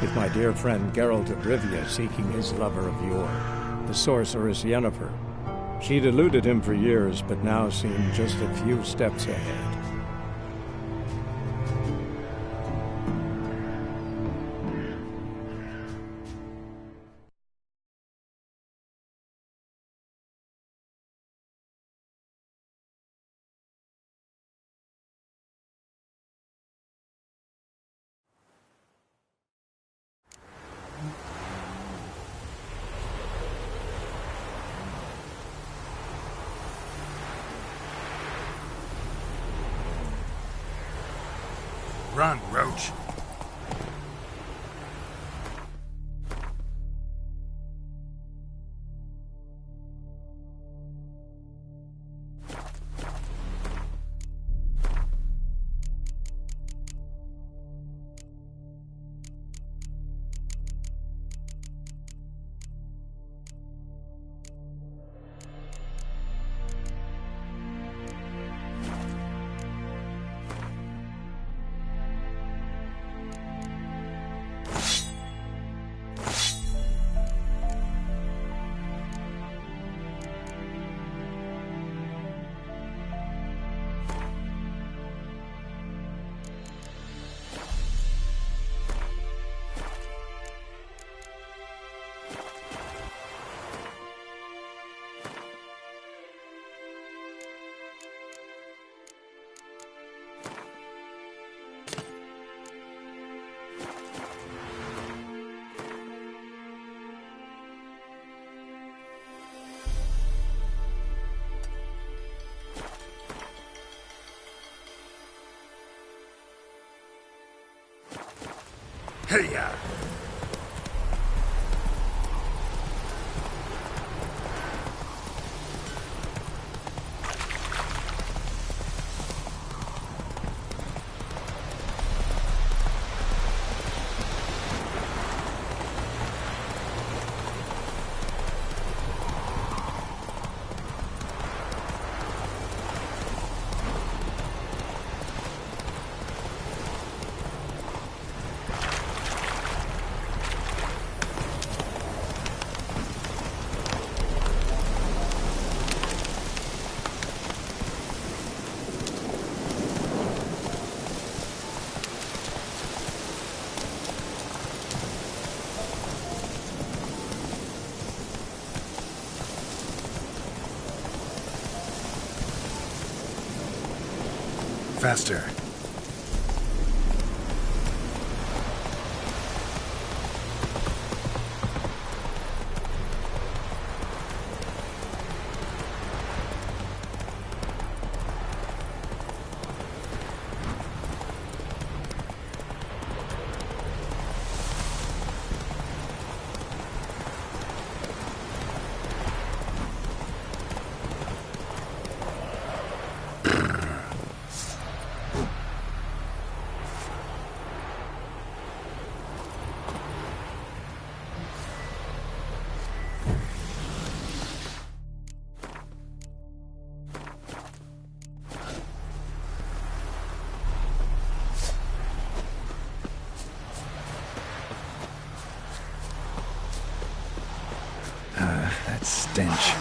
with my dear friend Geralt of Rivia seeking his lover of yore, the sorceress Yennefer. She'd eluded him for years, but now seemed just a few steps ahead. Run, Roach. Hey-ya! Faster. That stench.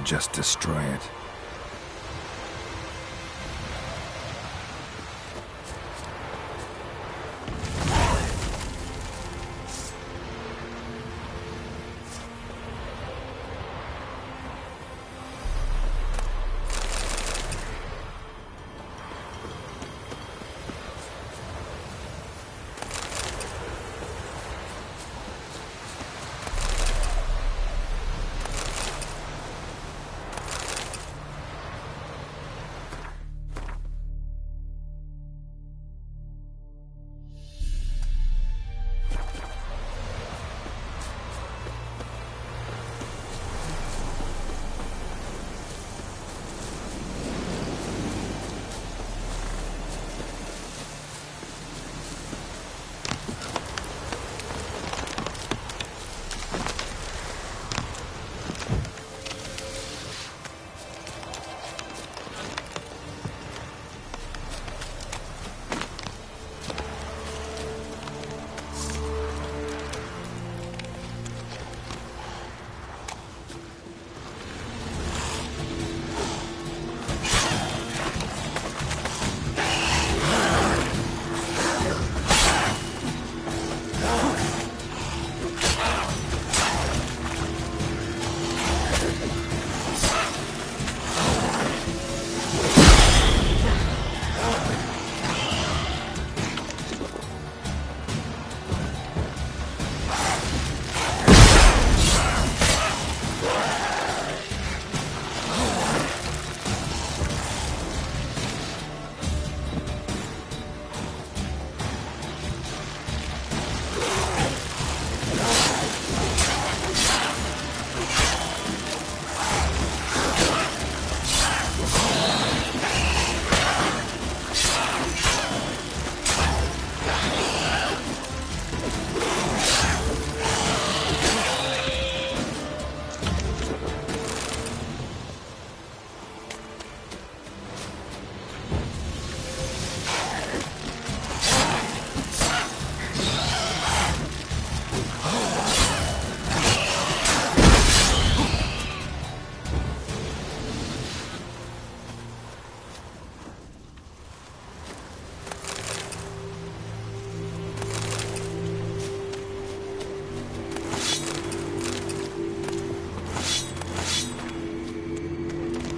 just destroy it.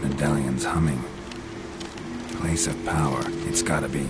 Medallion's humming. Place of power, it's gotta be.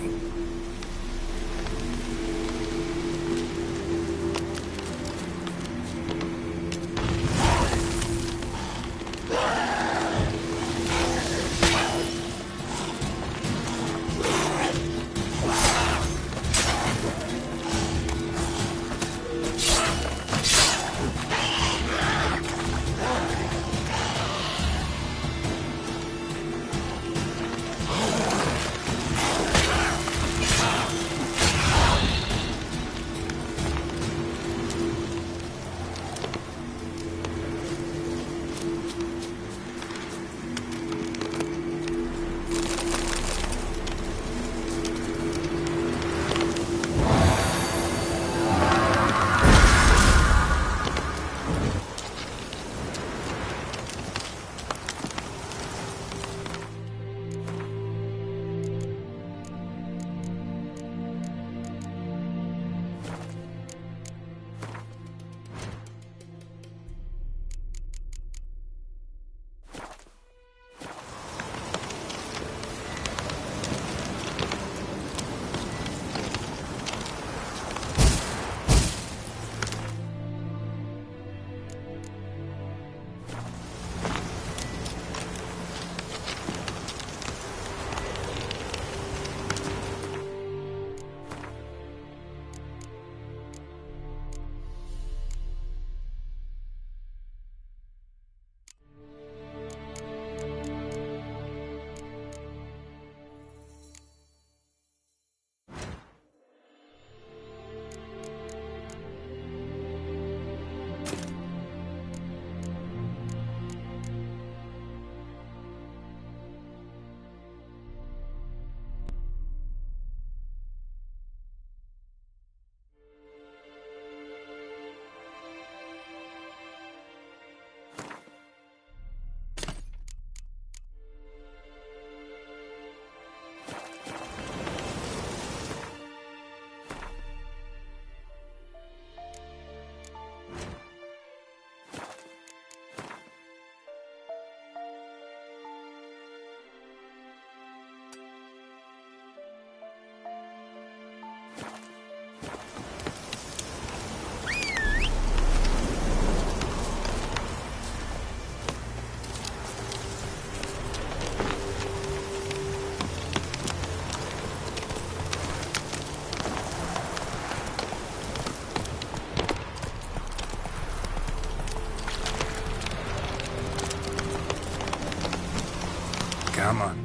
Come on.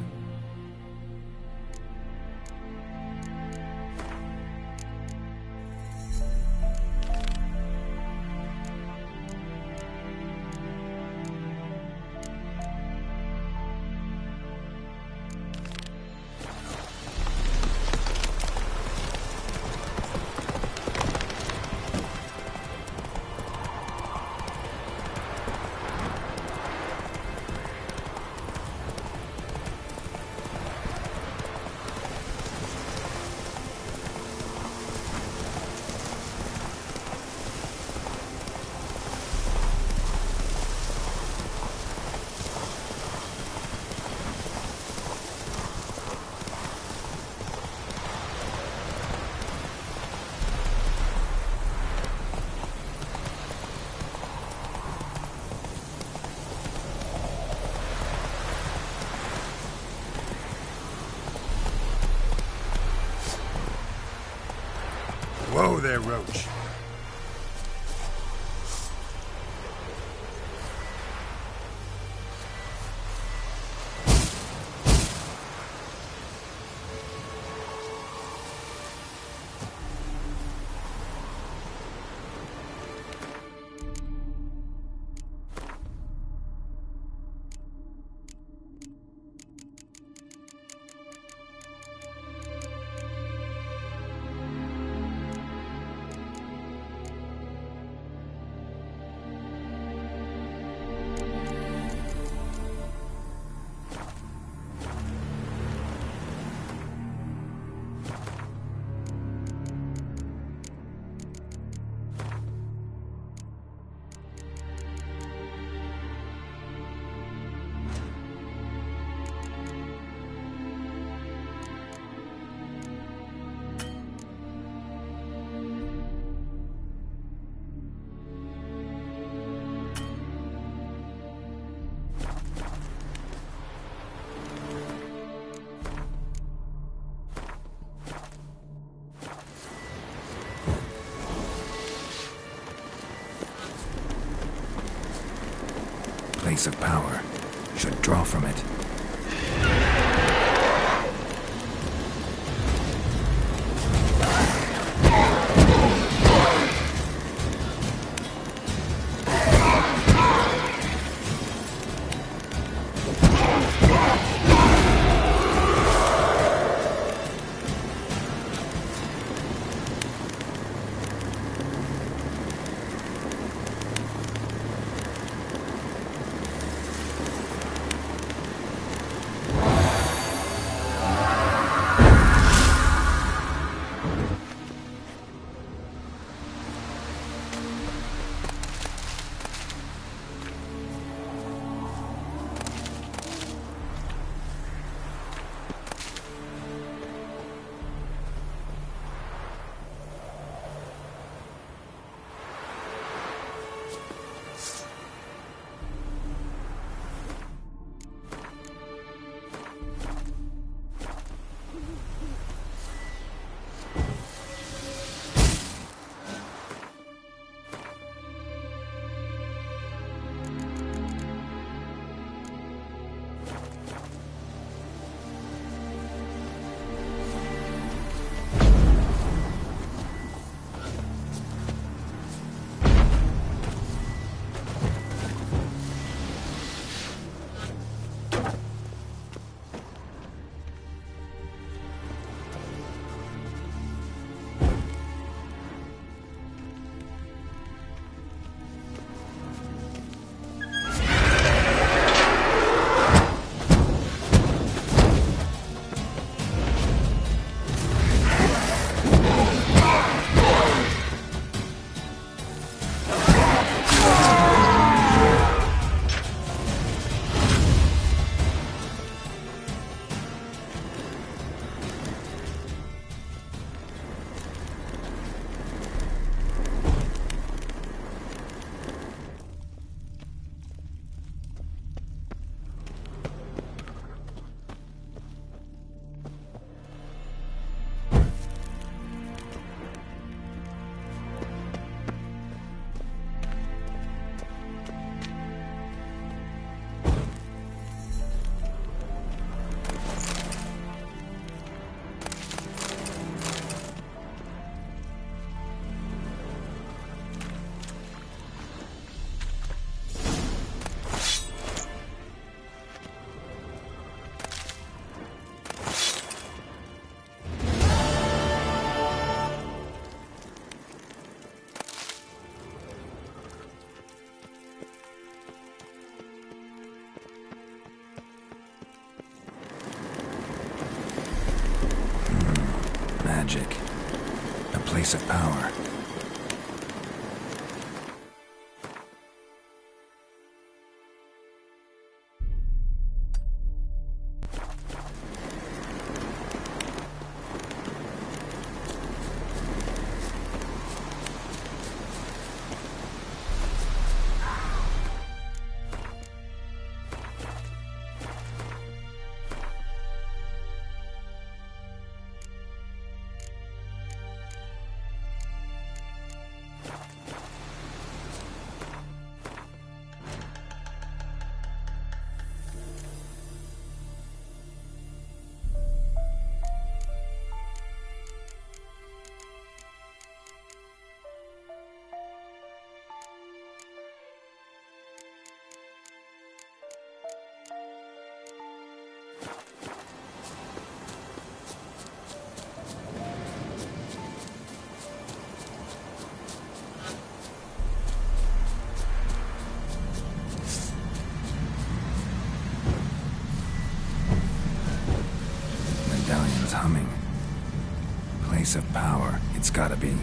Whoa there, Roach. Place of power. Should draw from it. magic. A place of power. Medallion's humming. Place of power. It's gotta be.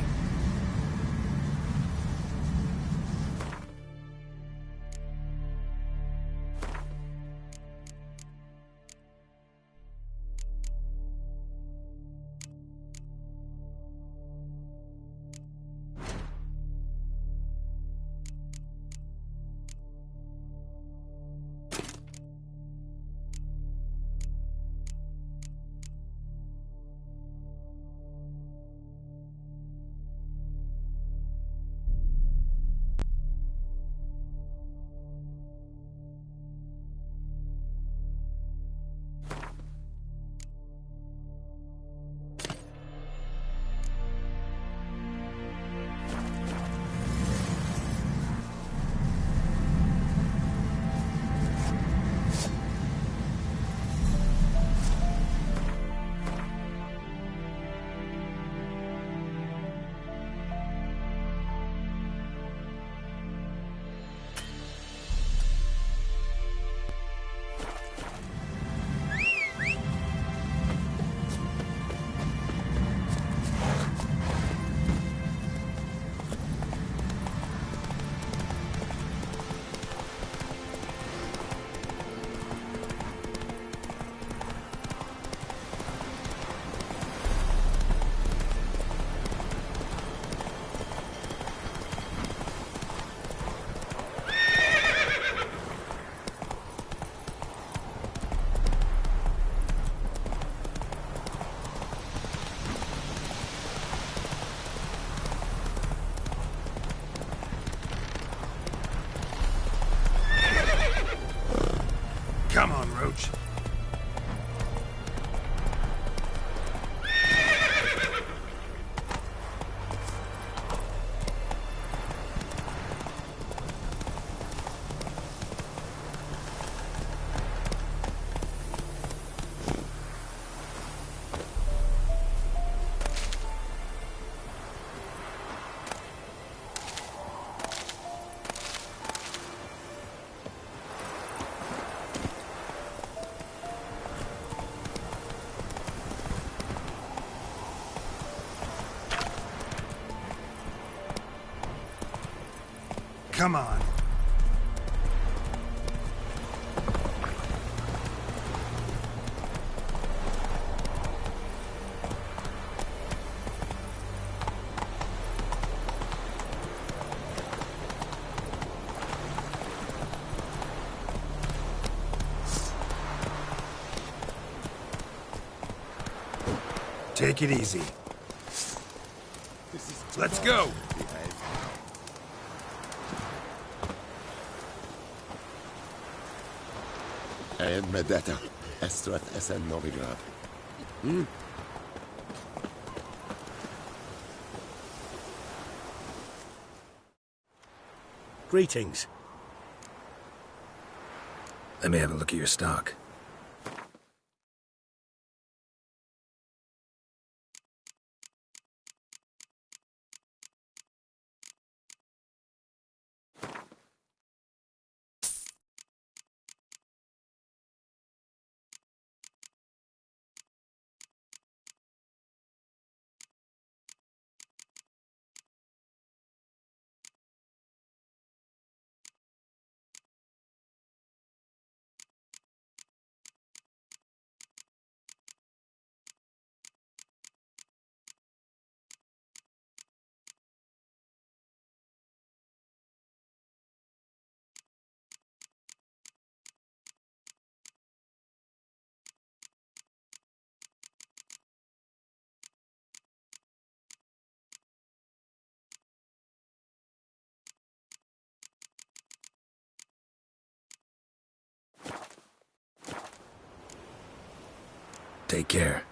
Come on, Roach. Come on. Take it easy. Let's go. Ed Medeta, Estrat Esen Novigrad. Greetings. Let me have a look at your stock. Take care.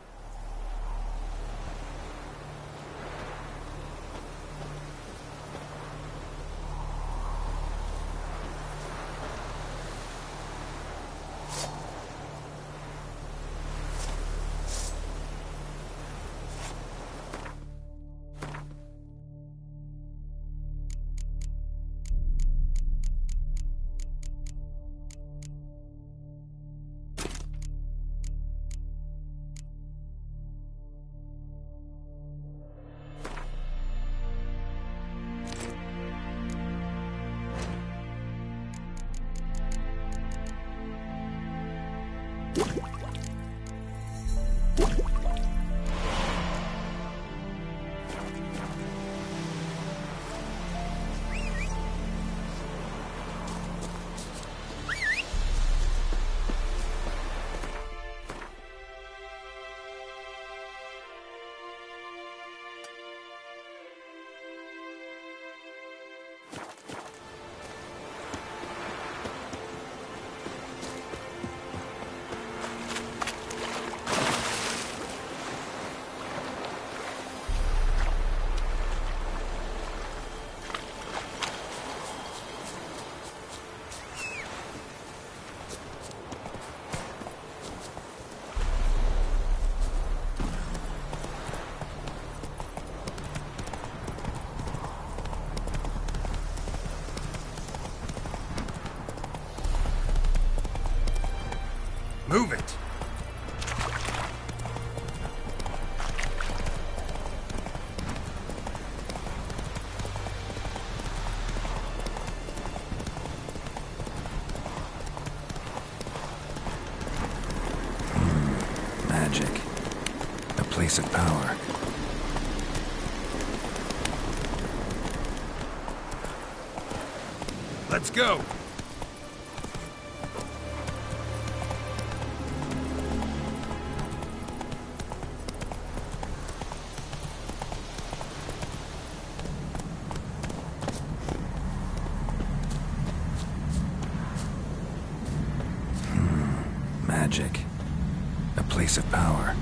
Move it! Magic. A place of power. Let's go! Magic. A place of power.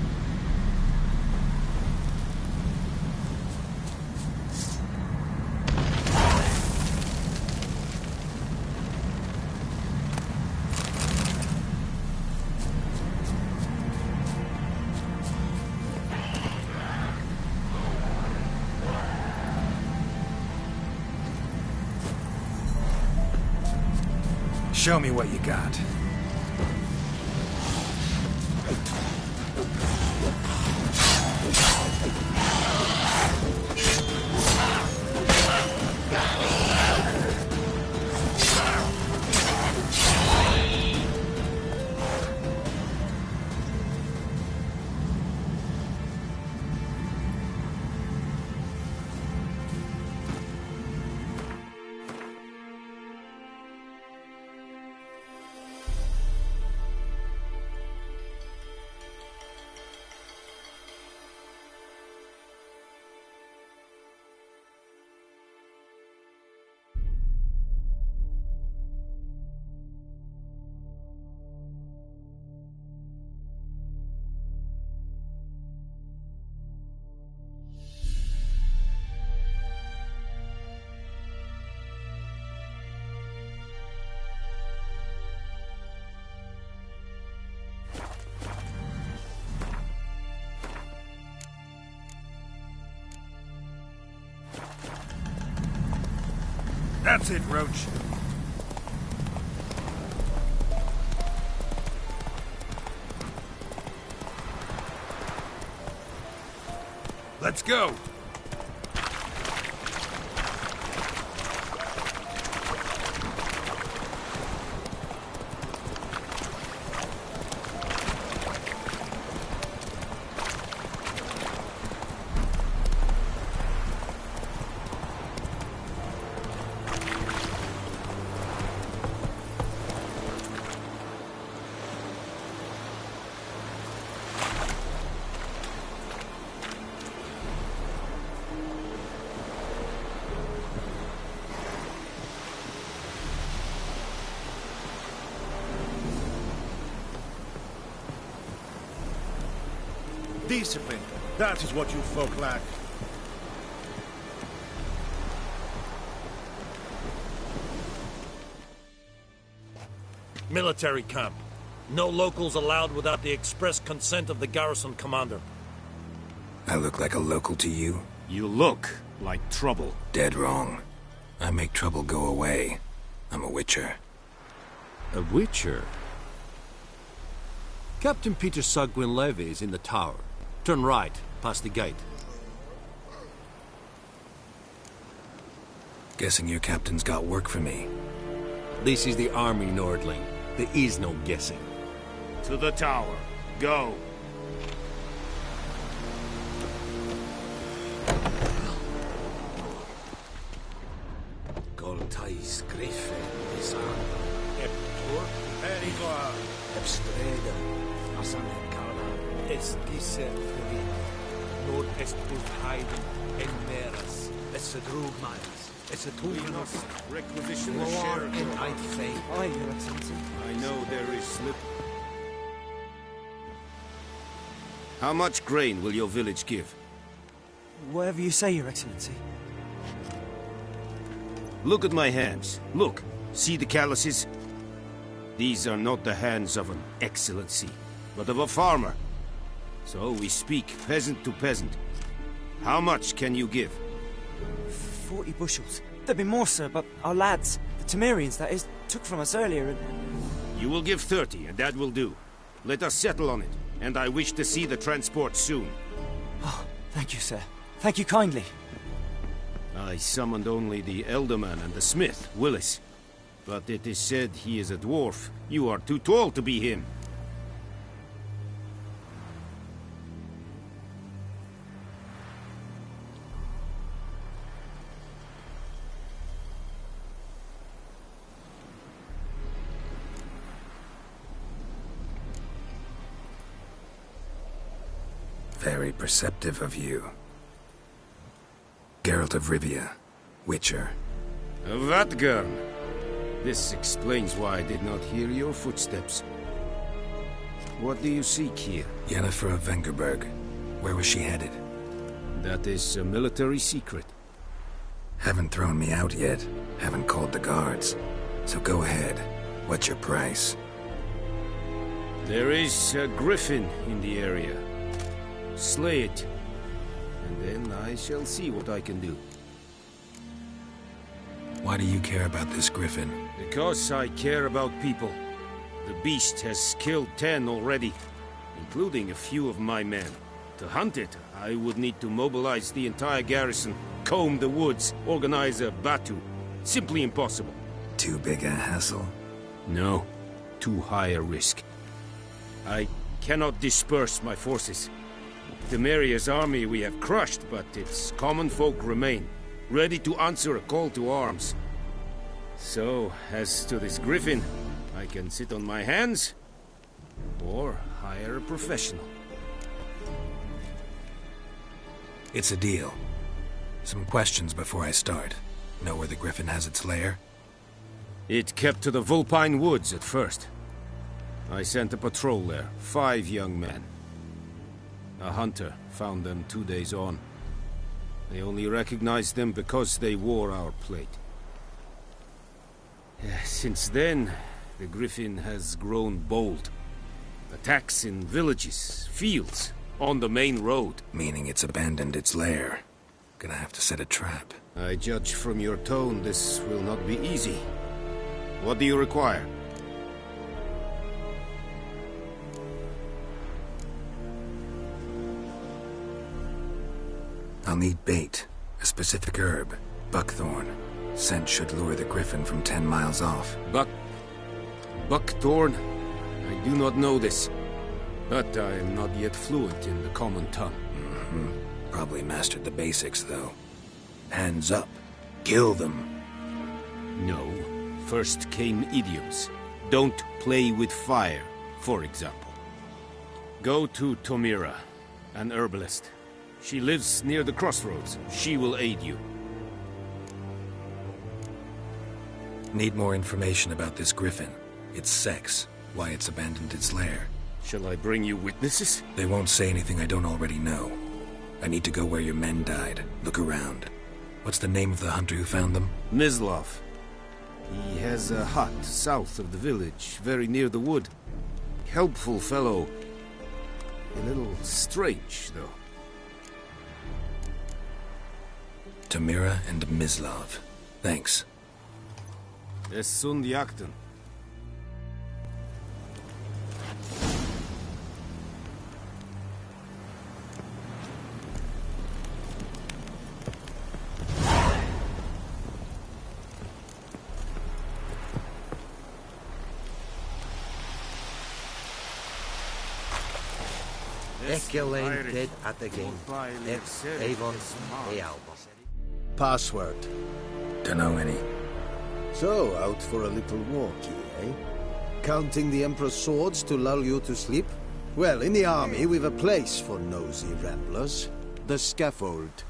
Show me what you got. That's it, Roach. Let's go! Discipline. That is what you folk lack. Military camp. No locals allowed without the express consent of the garrison commander. I look like a local to you? You look like trouble. Dead wrong. I make trouble go away. I'm a witcher. A witcher? Captain Peter Sagwin Levy is in the tower. Turn right, past the gate. Guessing your captain's got work for me. This is the army, Nordling. There is no guessing. To the tower. Go. Goltais Griffin is on. Eptor. Erigor. Ebstreda. Asan Kala. Es dice Freddy. Nord est Heiden en Meras. Es a drug miles. It's a Enough requisition a War share in I say. Aye, Your Excellency. I know there is slip. How much grain will your village give? Whatever you say, Your Excellency. Look at my hands. Look. See the calluses? These are not the hands of an excellency, but of a farmer. So we speak peasant to peasant. How much can you give? 40 bushels. There'd be more, sir, but our lads, the Temerians, that is, took from us earlier and... You will give 30, and that will do. Let us settle on it, and I wish to see the transport soon. Oh, thank you, sir. Thank you kindly. I summoned only the Elderman and the smith, Willis. But it is said he is a dwarf. You are too tall to be him. Very perceptive of you. Geralt of Rivia, Witcher. Vatgern. This explains why I did not hear your footsteps. What do you seek here? Yennefer of Vengerberg. Where was she headed? That is a military secret. Haven't thrown me out yet. Haven't called the guards. So go ahead. What's your price? There is a griffin in the area. Slay it, and then I shall see what I can do. Why do you care about this griffin? Because I care about people. The beast has killed 10 already, including a few of my men. To hunt it, I would need to mobilize the entire garrison, comb the woods, organize a batu. Simply impossible. Too big a hassle? No, too high a risk. I cannot disperse my forces. Temeria's army we have crushed, but its common folk remain, ready to answer a call to arms. So, as to this griffin, I can sit on my hands, or hire a professional. It's a deal. Some questions before I start. Know where the griffin has its lair? It kept to the Vulpine Woods at first. I sent a patrol there, 5 young men. A hunter found them 2 days on. They only recognized them because they wore our plate. Since then, the griffin has grown bold. Attacks in villages, fields, on the main road. Meaning it's abandoned its lair. Gonna have to set a trap. I judge from your tone this will not be easy. What do you require? I'll need bait. A specific herb. Buckthorn. Scent should lure the griffin from 10 miles off. Buckthorn? I do not know this. But I am not yet fluent in the common tongue. Probably mastered the basics, though. Hands up. Kill them. No. First came idioms. Don't play with fire, for example. Go to Tomira, an herbalist. She lives near the crossroads. She will aid you. Need more information about this griffin. Its sex. Why it's abandoned its lair. Shall I bring you witnesses? They won't say anything I don't already know. I need to go where your men died. Look around. What's the name of the hunter who found them? Mislav. He has a hut south of the village, very near the wood. Helpful fellow. A little strange, though. Tamira and Mislav. Thanks. Es sunt jakten. Ekeleinted at the game. Avon Ealba. Password. Dunno any. So, out for a little walkie, eh? Counting the Emperor's swords to lull you to sleep? Well, in the army, we've a place for nosy ramblers. The scaffold.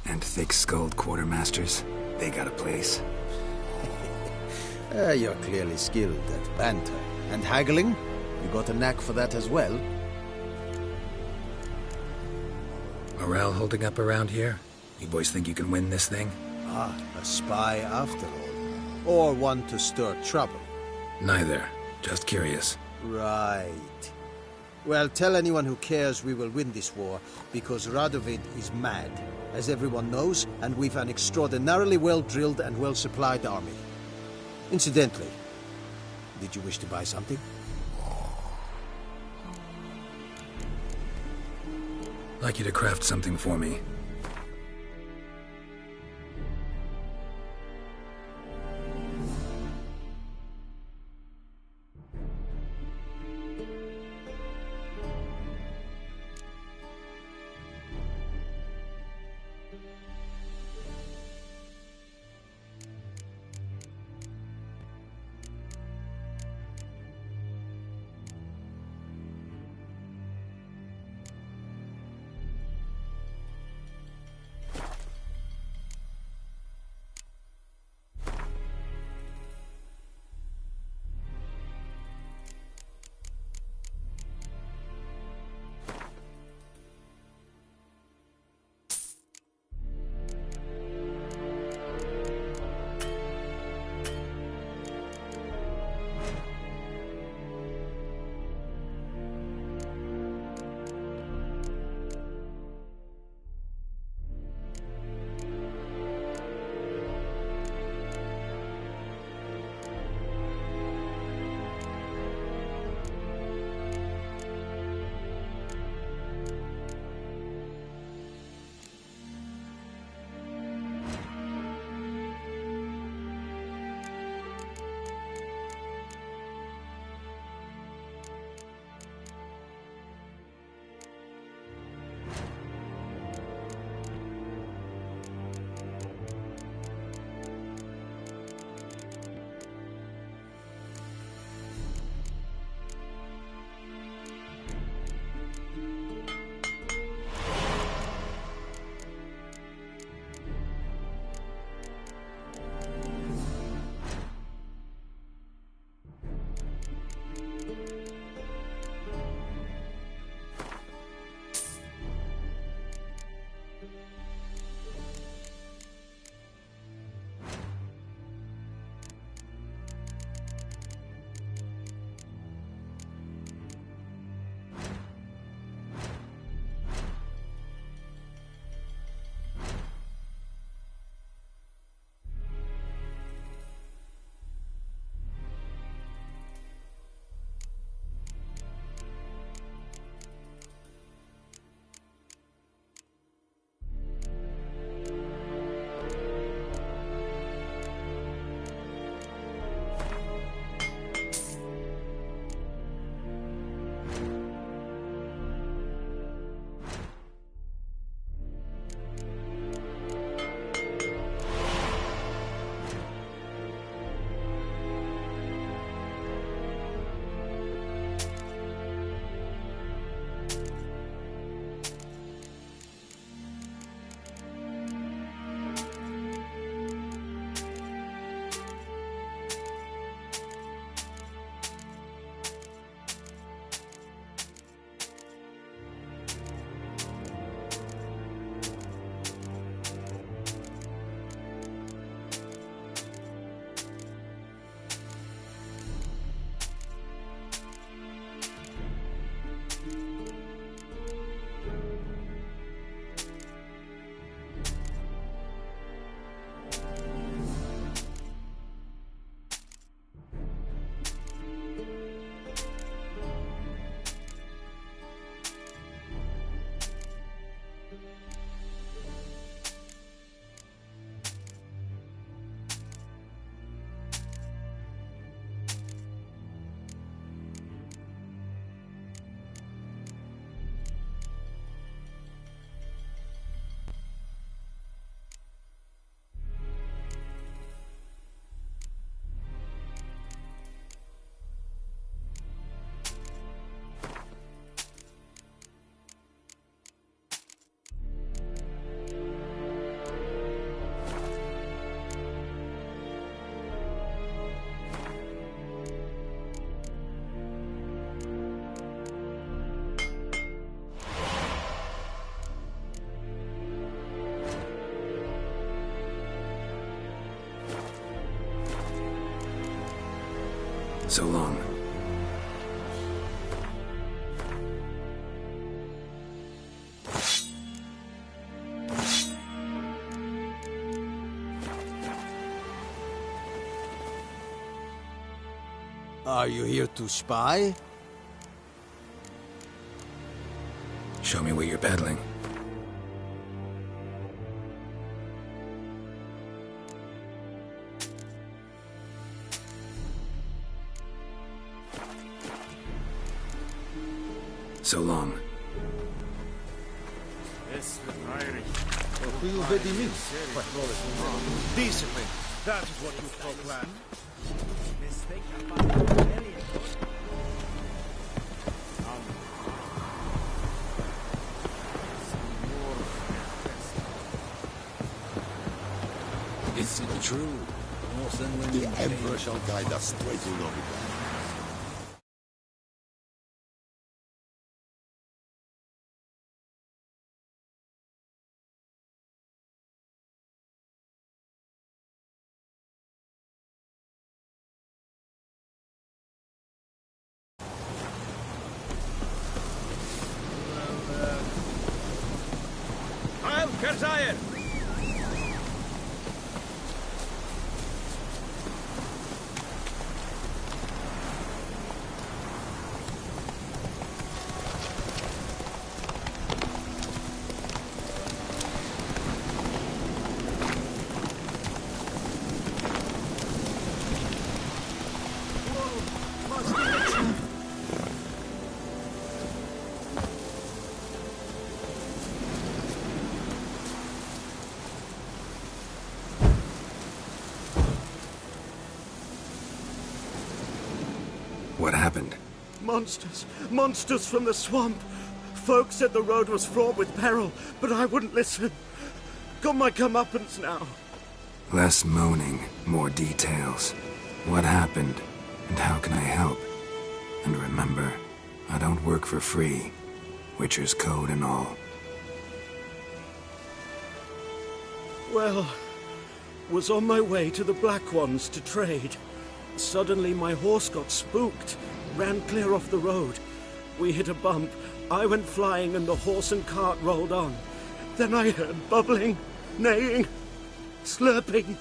And thick-skulled quartermasters. They got a place. You're clearly skilled at banter. And haggling? You got a knack for that as well? Morale holding up around here? You boys think you can win this thing? Ah, a spy after all. Or one to stir trouble. Neither. Just curious. Right. Well, tell anyone who cares we will win this war, because Radovid is mad, as everyone knows, and we've an extraordinarily well-drilled and well-supplied army. Incidentally, did you wish to buy something? Like you to craft something for me. So long. Are you here to spy? Show me what you're peddling. So long. Decently. That is what you call plan. Is it true? The Emperor shall guide us straight to Novigrad. I'll Kerzayer! What happened? Monsters! Monsters from the swamp! Folk said the road was fraught with peril, but I wouldn't listen. Got my comeuppance now. Less moaning, more details. What happened, and how can I help? And remember, I don't work for free. Witcher's code and all. Well, was on my way to the Black Ones to trade. Suddenly my horse got spooked, ran clear off the road. We hit a bump, I went flying and the horse and cart rolled on. Then I heard bubbling, neighing, slurping.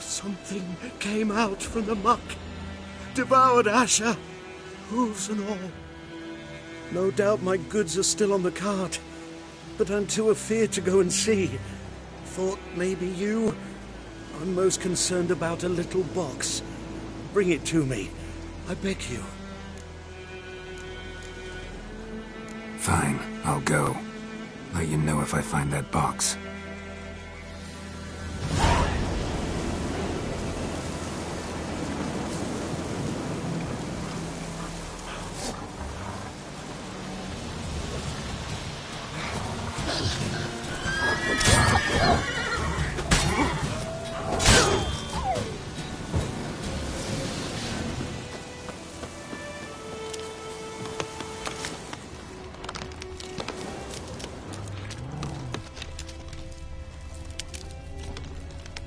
Something came out from the muck, devoured Asher, hooves and all. No doubt my goods are still on the cart, but I'm too afeard to go and see. Thought maybe you. I'm most concerned about a little box. Bring it to me. I beg you. Fine, I'll go. Let you know if I find that box.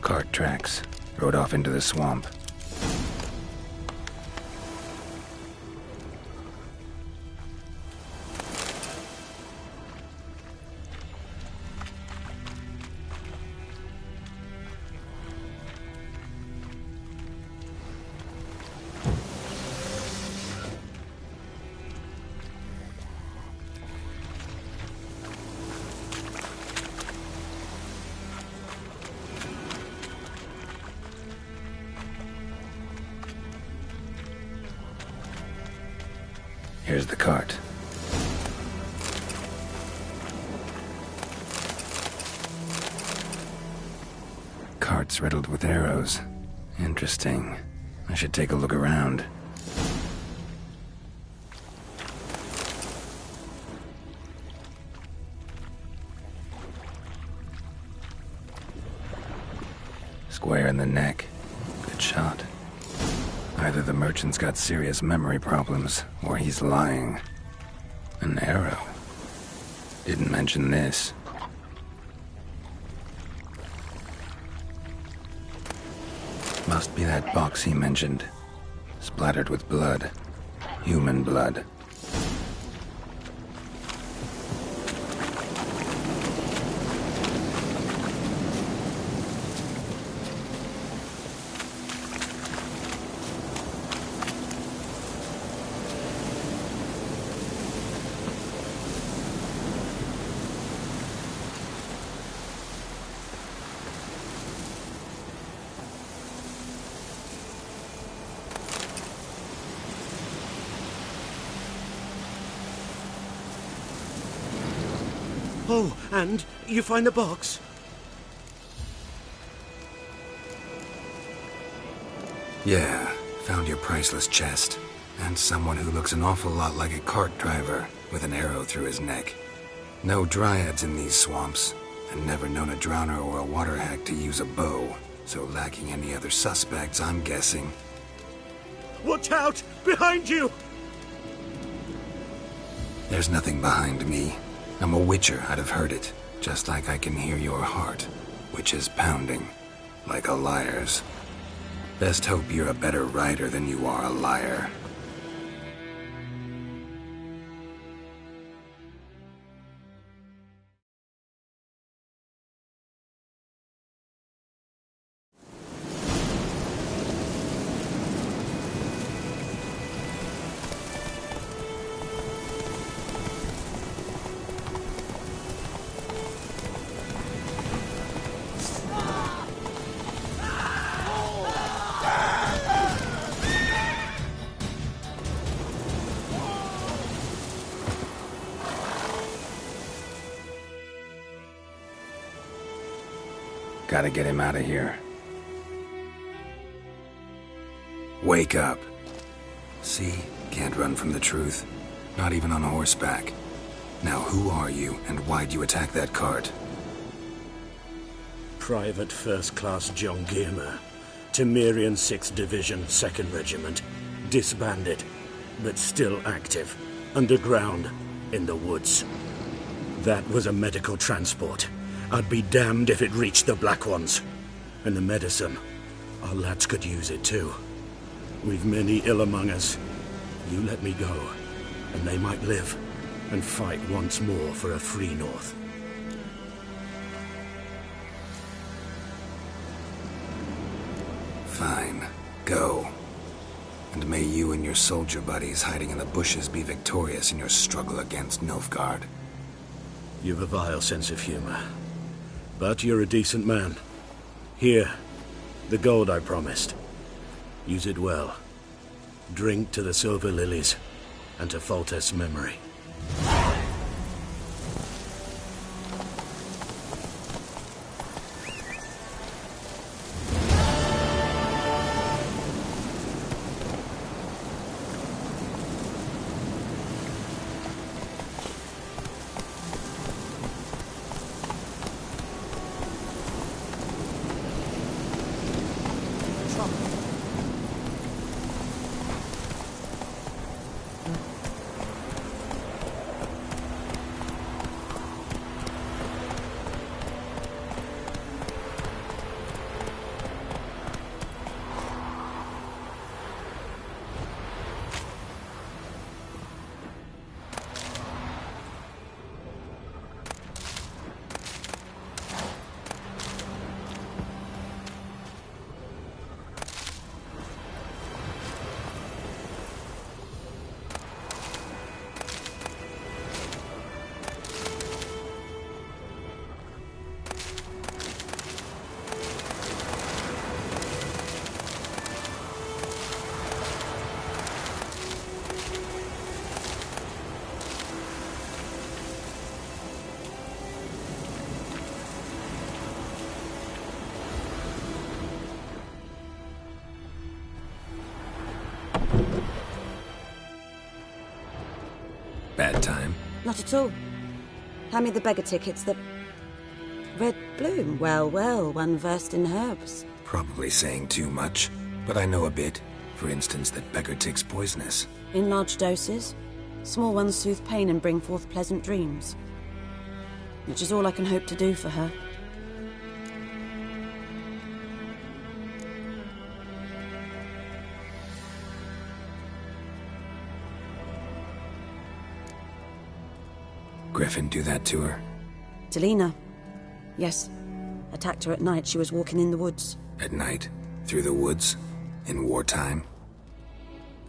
Cart tracks. Rode off into the swamp. Here's the cart. Cart's riddled with arrows. Interesting. I should take a look around. Square in the neck. Good shot. Either the merchant's got serious memory problems, or he's lying. An arrow. Didn't mention this. Must be that box he mentioned. splattered with blood. Human blood. Oh, and you find the box? Yeah, found your priceless chest. And someone who looks an awful lot like a cart driver, with an arrow through his neck. No dryads in these swamps, and never known a drowner or a water hack to use a bow, so lacking any other suspects, I'm guessing. Watch out! Behind you! There's nothing behind me. I'm a witcher, I'd have heard it, just like I can hear your heart, which is pounding, like a liar's. Best hope you're a better rider than you are a liar. Gotta get him out of here. Wake up. See? Can't run from the truth. Not even on horseback. Now who are you, and why'd you attack that cart? Private First Class John Giermer. Temerian 6th Division, 2nd Regiment. Disbanded, but still active. Underground, in the woods. That was a medical transport. I'd be damned if it reached the Black Ones. And the medicine, our lads could use it too. We've many ill among us. You let me go, and they might live, and fight once more for a free North. Fine. Go. And may you and your soldier buddies hiding in the bushes be victorious in your struggle against Nilfgaard. You've a vile sense of humor. But you're a decent man. Here, the gold I promised. Use it well. Drink to the Silver Lilies, and to Foltest's memory. Bad time? Not at all. Hand me the beggar tickets that... Red Bloom? Well, well, one versed in herbs. Probably saying too much, but I know a bit. For instance, that beggar tick's poisonous. In large doses. Small ones soothe pain and bring forth pleasant dreams. Which is all I can hope to do for her. Griffin do that to her? Delina. Yes. Attacked her at night. She was walking in the woods. At night? Through the woods? In wartime?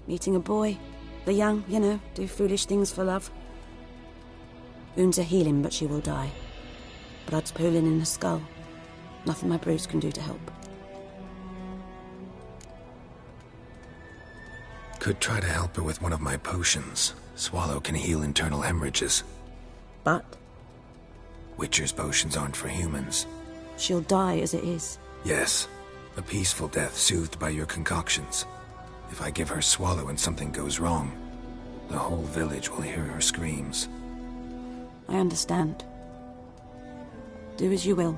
Meeting a boy. The young, you know, do foolish things for love. Wounds are healing, but she will die. Blood's pooling in her skull. Nothing my brews can do to help. Could try to help her with one of my potions. Swallow can heal internal hemorrhages. But? Witcher's potions aren't for humans. She'll die as it is. Yes. A peaceful death soothed by your concoctions. If I give her Swallow and something goes wrong, the whole village will hear her screams. I understand. Do as you will.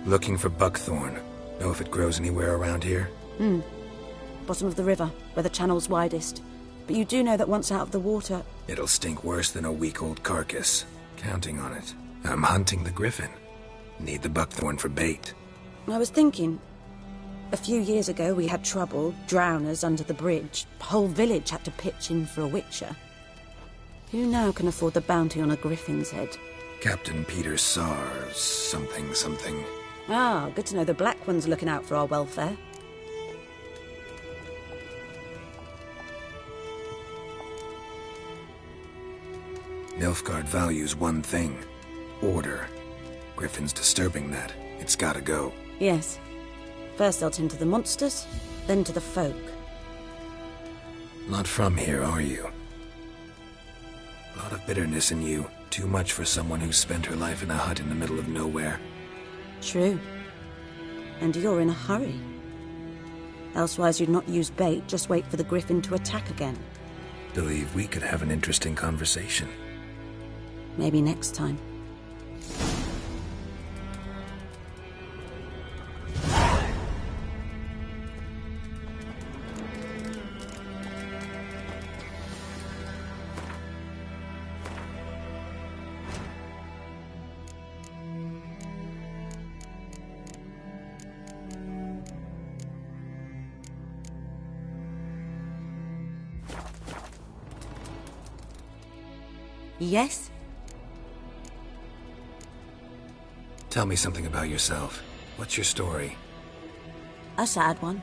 Looking for buckthorn. Know if it grows anywhere around here? Bottom of the river, where the channel's widest. But you do know that once out of the water... It'll stink worse than a week-old carcass. Counting on it. I'm hunting the griffin. Need the buckthorn for bait. I was thinking... A few years ago we had trouble, drowners under the bridge. The whole village had to pitch in for a witcher. Who now can afford the bounty on a griffin's head? Captain Peter Sars, something. Ah, good to know the Black One's looking out for our welfare. Nilfgaard values one thing. Order. Griffin's disturbing that. It's gotta go. Yes. First they'll tend to the monsters, then to the folk. Not from here, are you? A lot of bitterness in you. Too much for someone who spent her life in a hut in the middle of nowhere. True. And you're in a hurry. Elsewise you'd not use bait, just wait for the griffin to attack again. Believe we could have an interesting conversation. Maybe next time. Yes? Tell me something about yourself. What's your story? A sad one.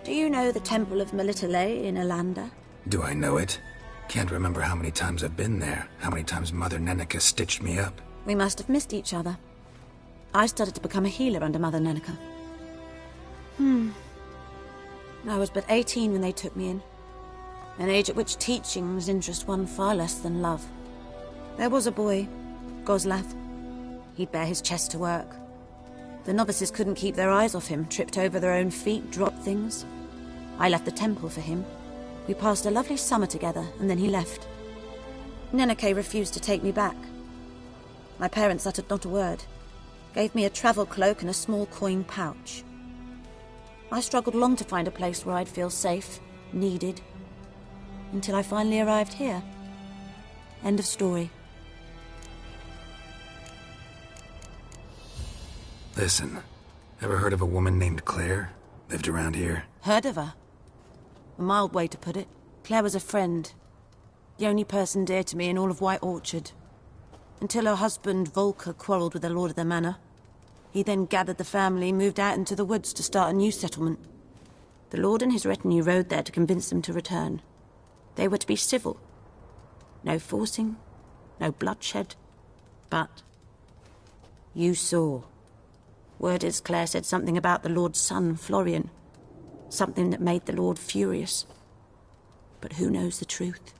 Do you know the Temple of Melitele in Alanda? Do I know it? Can't remember how many times I've been there, how many times Mother Neneka stitched me up. We must have missed each other. I started to become a healer under Mother Neneka. I was but 18 when they took me in. An age at which teachings interest one far less than love. There was a boy, Goslath. He'd bare his chest to work. The novices couldn't keep their eyes off him, tripped over their own feet, dropped things. I left the temple for him. We passed a lovely summer together, and then he left. Neneke refused to take me back. My parents uttered not a word. Gave me a travel cloak and a small coin pouch. I struggled long to find a place where I'd feel safe, needed, until I finally arrived here. End of story. Listen, ever heard of a woman named Claire? Lived around here? Heard of her? A mild way to put it. Claire was a friend. The only person dear to me in all of White Orchard. Until her husband, Volker, quarreled with the lord of the manor. He then gathered the family, moved out into the woods to start a new settlement. The lord and his retinue rode there to convince them to return. They were to be civil. No forcing, no bloodshed. But you saw. Word is Claire said something about the lord's son, Florian. Something that made the lord furious. But who knows the truth?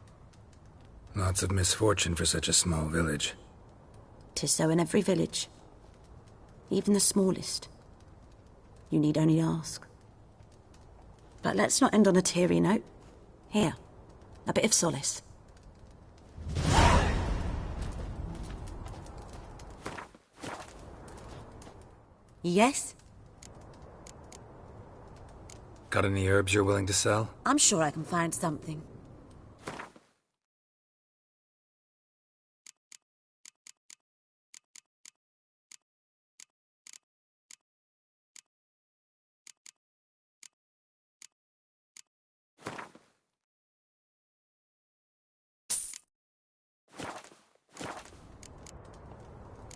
Lots of misfortune for such a small village. 'Tis so in every village. Even the smallest. You need only ask. But let's not end on a teary note. Here, a bit of solace. Yes? Got any herbs you're willing to sell? I'm sure I can find something.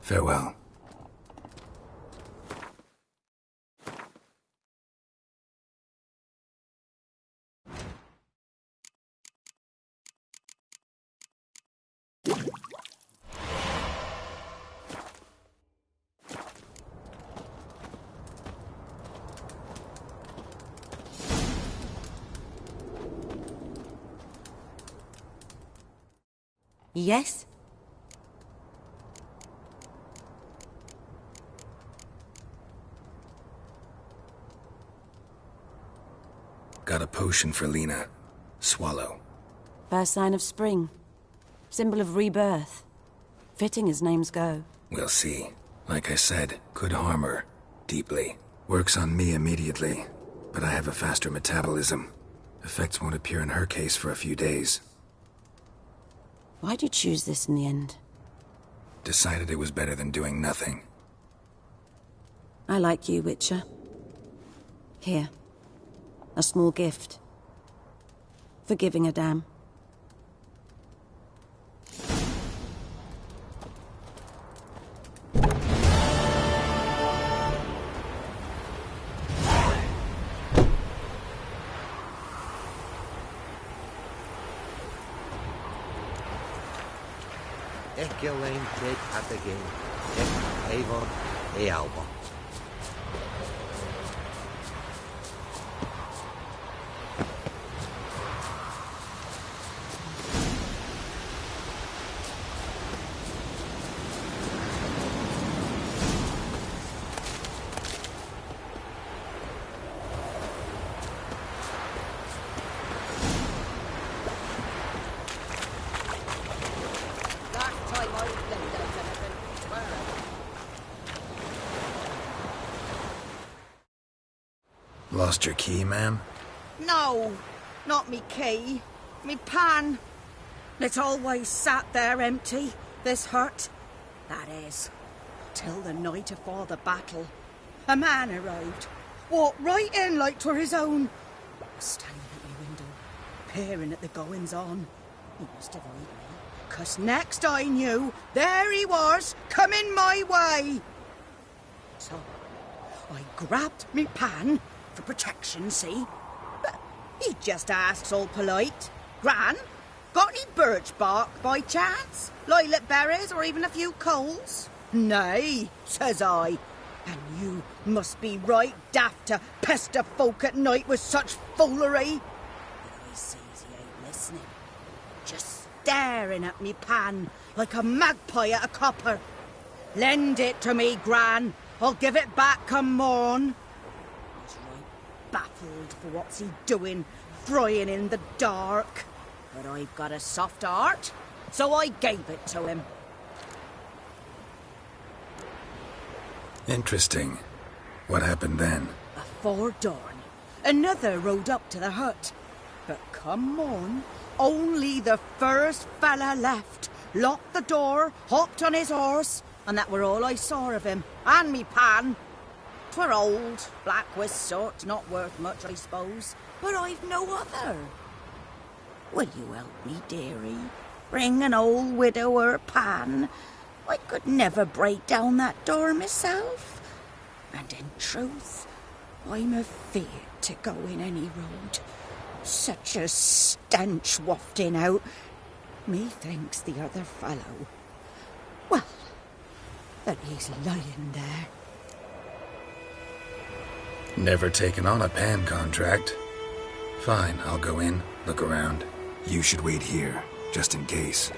Farewell. Yes? Got a potion for Lena. Swallow. First sign of spring. Symbol of rebirth. Fitting as names go. We'll see. Like I said, could harm her. Deeply. Works on me immediately. But I have a faster metabolism. Effects won't appear in her case for a few days. Why'd you choose this in the end? Decided it was better than doing nothing. I like you, Witcher. Here. A small gift. For giving a damn. Echelin did at the game. Avon e Alba. Lost your key, ma'am? No, not me key. Me pan. It's always sat there empty, this hut. That is, till the night afore the battle. A man arrived, walked right in like 'twere his own. Standing at me window, peering at the goings-on. He must have eyed me, 'cause next I knew, there he was, coming my way. So, I grabbed me pan, for protection, see? But he just asks all polite. Gran, got any birch bark by chance? Lilac berries or even a few coals? Nay, says I. And you must be right daft to pester folk at night with such foolery. But I sees he ain't listening. Just staring at me pan like a magpie at a copper. Lend it to me, Gran. I'll give it back come morn. Baffled for what's he doing, frying in the dark. But I've got a soft heart, so I gave it to him. Interesting. What happened then? Before dawn, another rode up to the hut. But come morn, only the first fella left, locked the door, hopped on his horse, and that were all I saw of him, and me pan. 'Twere old, black with soot, not worth much, I suppose. But I've no other. Will you help me, dearie? Bring an old widower pan. I could never break down that door myself. And in truth, I'm afeard to go in any road. Such a stench wafting out. Methinks the other fellow, well, that he's lying there. Never taken on a pan contract. Fine, I'll go in, look around. You should wait here, just in case.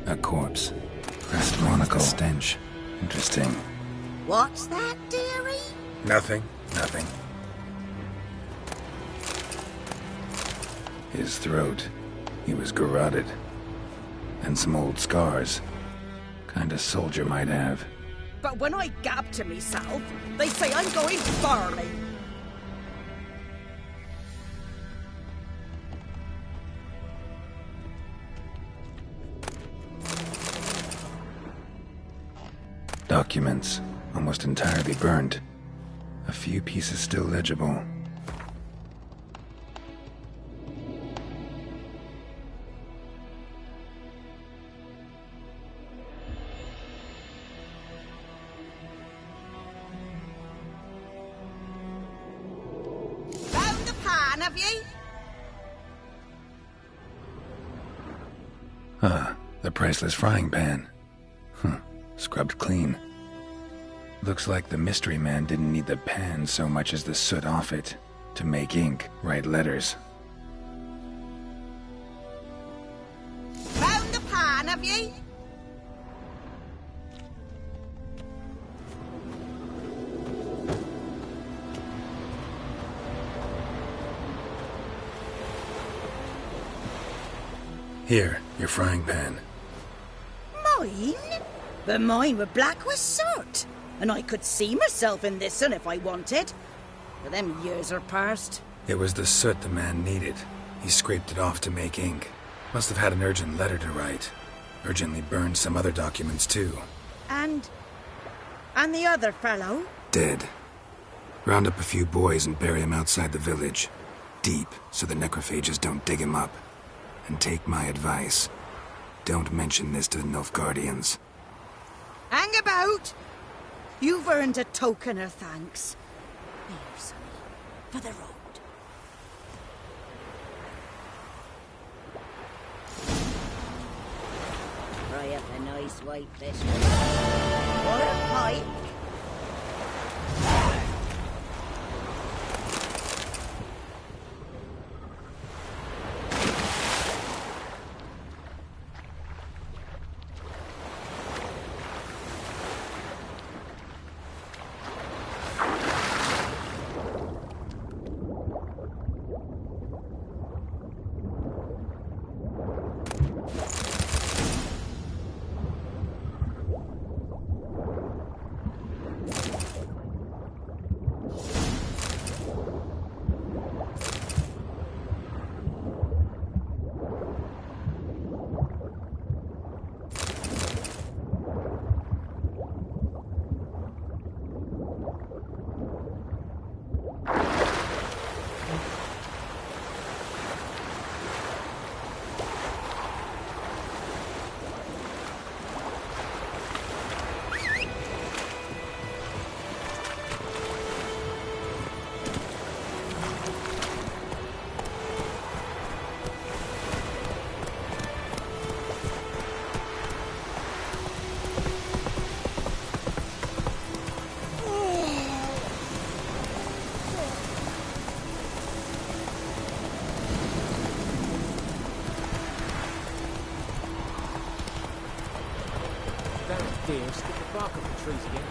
A corpse. Crest monocle. Stench. Interesting. What's that, dearie? Nothing. Nothing. His throat. He was garroted. And some old scars. Kind of soldier might have. But when I gab to myself, they say I'm going barley. Documents, almost entirely burned. A few pieces still legible. Found the pan, have you? Ah, the priceless frying pan. Scrubbed clean. Looks like the mystery man didn't need the pan so much as the soot off it to make ink, write letters. Found the pan, have you? Here, your frying pan. Mine? But mine were black with soot. And I could see myself in this one if I wanted. But them years are past. It was the soot the man needed. He scraped it off to make ink. Must have had an urgent letter to write. Urgently burned some other documents too. And the other fellow? Dead. Round up a few boys and bury him outside the village. Deep, so the necrophages don't dig him up. And take my advice. Don't mention this to the Nilfgaardians. Hang about! You've earned a token of thanks. Here, sonny, for the road. Fry up a nice white fish. Or a pike. Dear, stick the bark up the trees again.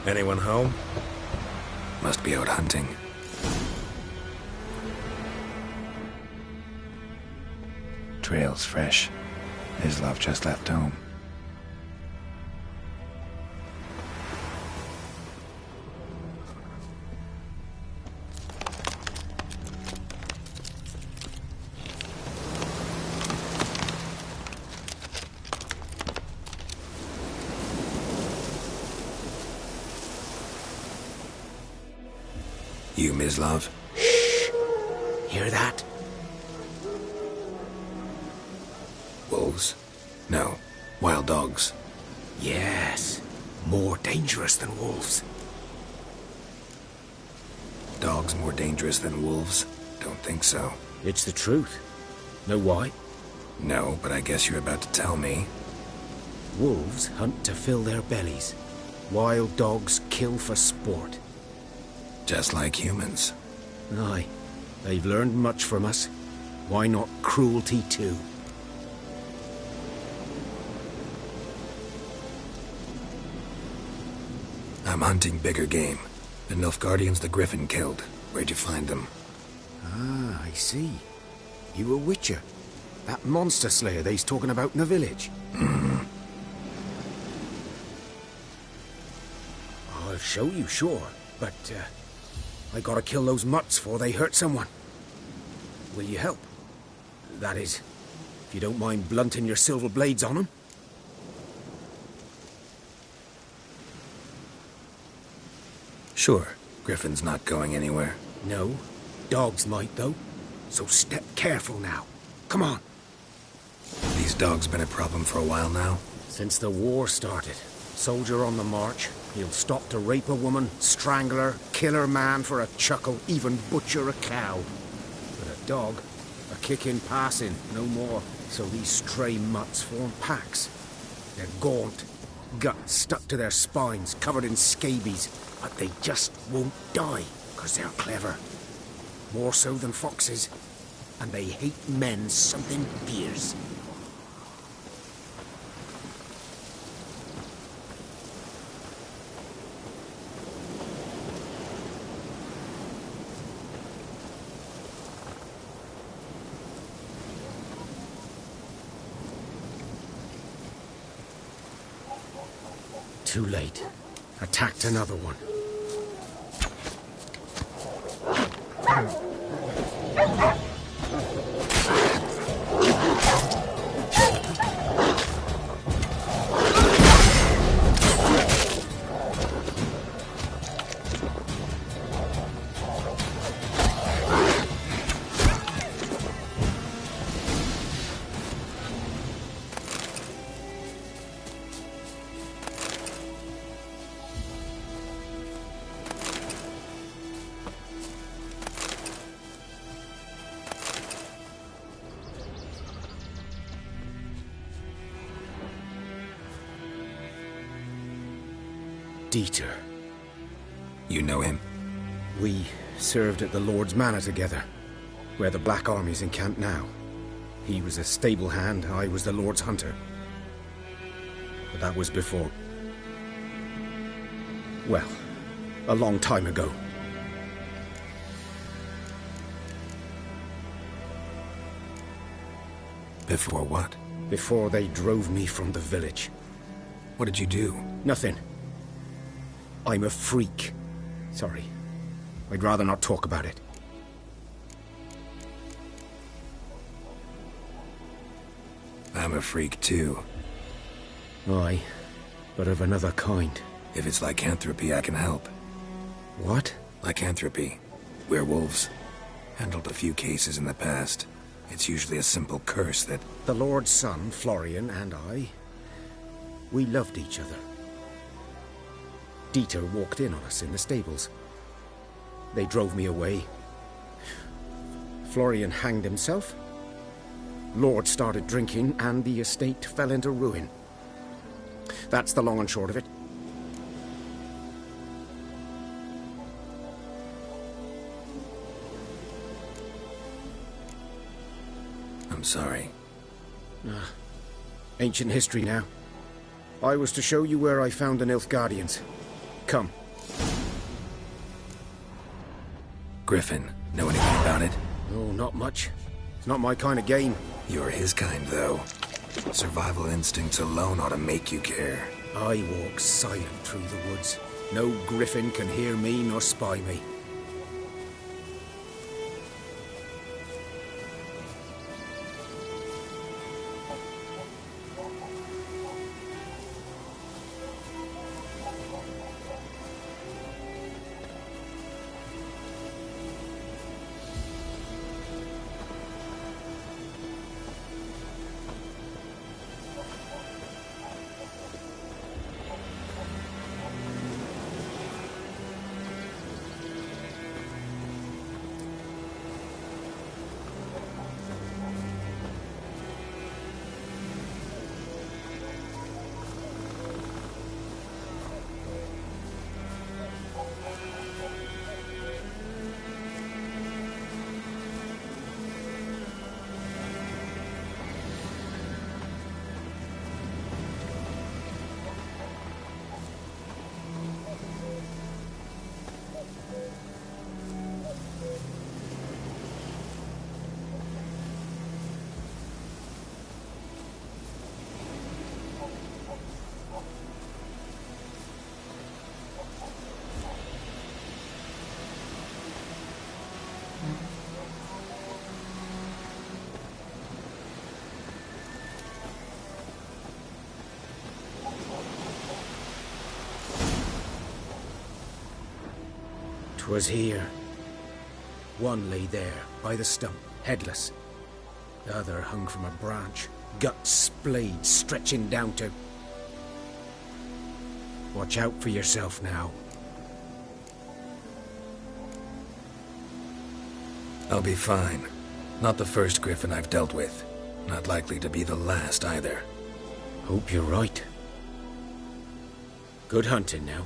Anyone home? Must be out hunting. Trail's fresh. Islov just left home. You, Mislav? Shh! Hear that? Wolves? No. Wild dogs. Yes. More dangerous than wolves. Dogs more dangerous than wolves? Don't think so. It's the truth. Know why? No, but I guess you're about to tell me. Wolves hunt to fill their bellies. Wild dogs kill for sport. Just like humans. Aye. They've learned much from us. Why not cruelty too? I'm hunting bigger game. The Nilfgaardians the Griffin killed. Where'd you find them? Ah, I see. You a witcher. That monster slayer they's talking about in the village. I'll show you, sure. But, I gotta kill those mutts before they hurt someone. Will you help? That is, if you don't mind blunting your silver blades on them. Sure. Griffin's not going anywhere. No. Dogs might, though. So step careful now. Come on. These dogs been a problem for a while now? Since the war started. Soldier on the march. He'll stop to rape a woman, strangle her, kill her man for a chuckle, even butcher a cow. But a dog, a kick in passing, no more. So these stray mutts form packs. They're gaunt, guts stuck to their spines, covered in scabies. But they just won't die, 'cause they're clever. More so than foxes. And they hate men something fierce. Too late. Attacked another one. Dieter. You know him? We served at the Lord's Manor together, where the Black Army's encamped now. He was a stable hand, I was the Lord's hunter. But that was before... well, a long time ago. Before what? Before they drove me from the village. What did you do? Nothing. I'm a freak. Sorry. I'd rather not talk about it. I'm a freak too. Aye, but of another kind. If it's lycanthropy, I can help. What? Lycanthropy. Werewolves. Handled a few cases in the past. It's usually a simple curse that... The Lord's son, Florian, and I... we loved each other. Dieter walked in on us in the stables. They drove me away. Florian hanged himself. Lord started drinking, and the estate fell into ruin. That's the long and short of it. I'm sorry. Ancient history now. I was to show you where I found the Nilfgaardians. Come. Griffin, know anything about it? Oh, not much. It's not my kind of game. You're his kind, though. Survival instincts alone ought to make you care. I walk silent through the woods. No griffin can hear me nor spy me. 'Twas here. One lay there, by the stump, headless. The other hung from a branch, guts splayed, stretching down to... Watch out for yourself now. I'll be fine. Not the first griffin I've dealt with. Not likely to be the last either. Hope you're right. Good hunting now.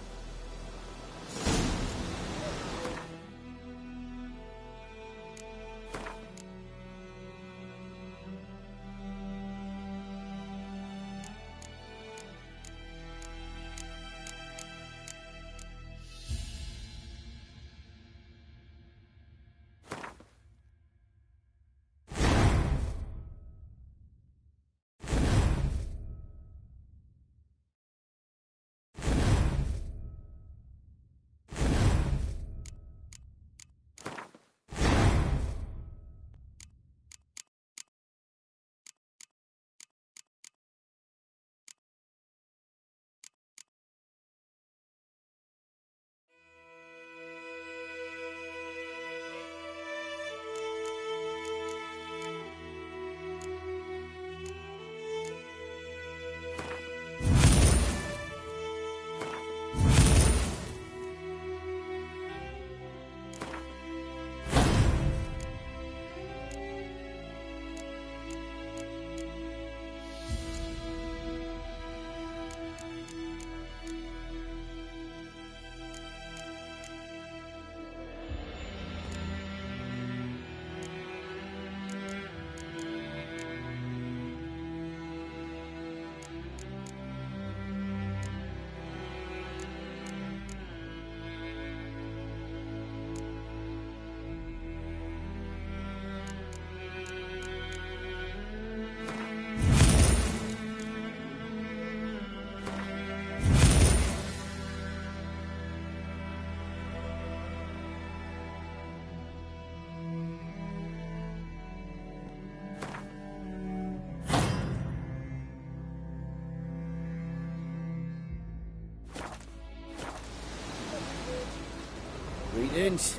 Greetings.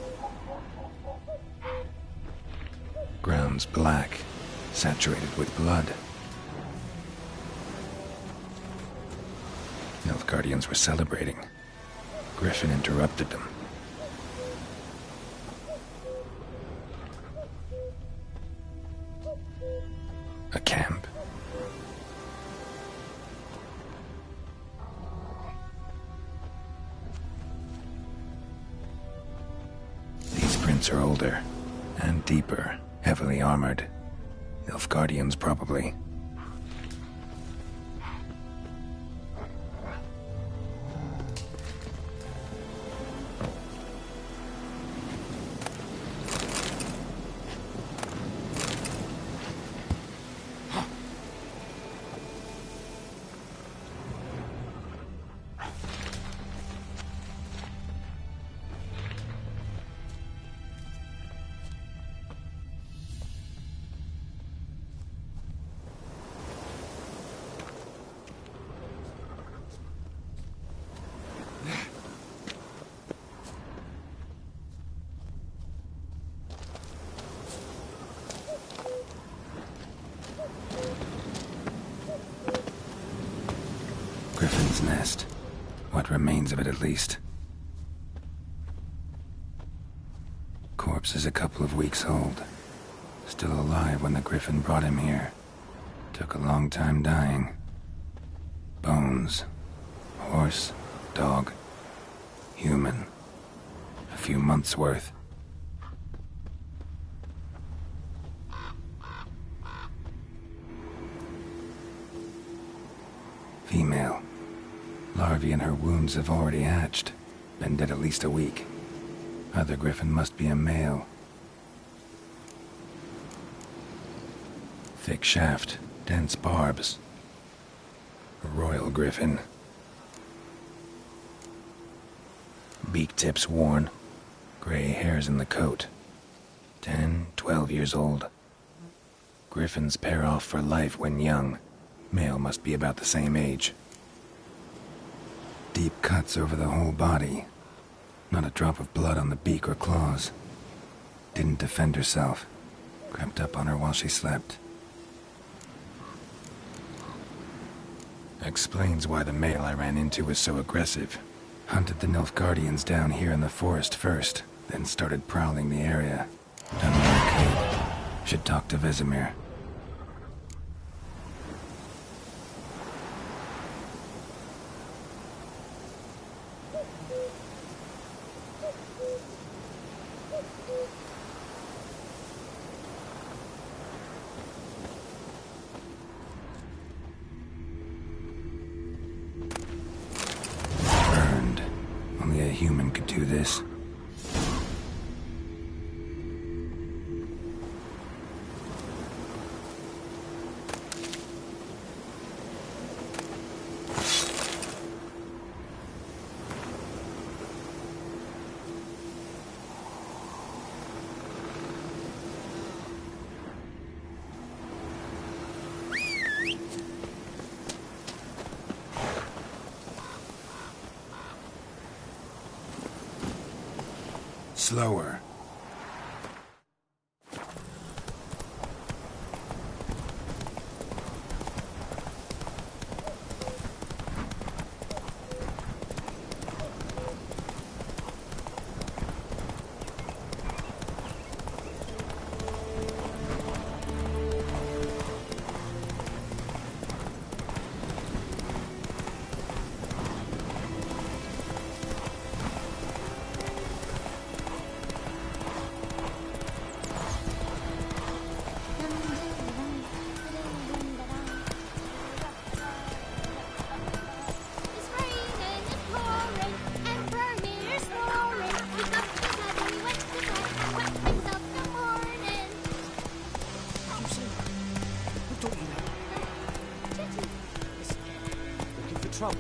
Ground's black, saturated with blood. Nilfgaardians were celebrating. Griffin interrupted them. A camp. These prints are older and deeper, heavily armored. Nilfgaardians, probably. Griffin's nest. What remains of it, at least. Corpse is a couple of weeks old. Still alive when the Griffin brought him here. Took a long time dying. Bones. Horse. Dog. Human. A few months' worth. Female. Larvae in her wounds have already hatched. Been dead at least a week. Other Griffin must be a male. Thick shaft, dense barbs. A royal Griffin. Beak tips worn. Gray hairs in the coat. 10, 12 years old. Griffins pair off for life when young. Male must be about the same age. Deep cuts over the whole body. Not a drop of blood on the beak or claws. Didn't defend herself. Crept up on her while she slept. Explains why the male I ran into was so aggressive. Hunted the Nilfgaardians down here in the forest first, then started prowling the area. Done what I could. Should talk to Vesemir. Human could do this. Slower. Trouble.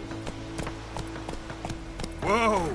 Whoa!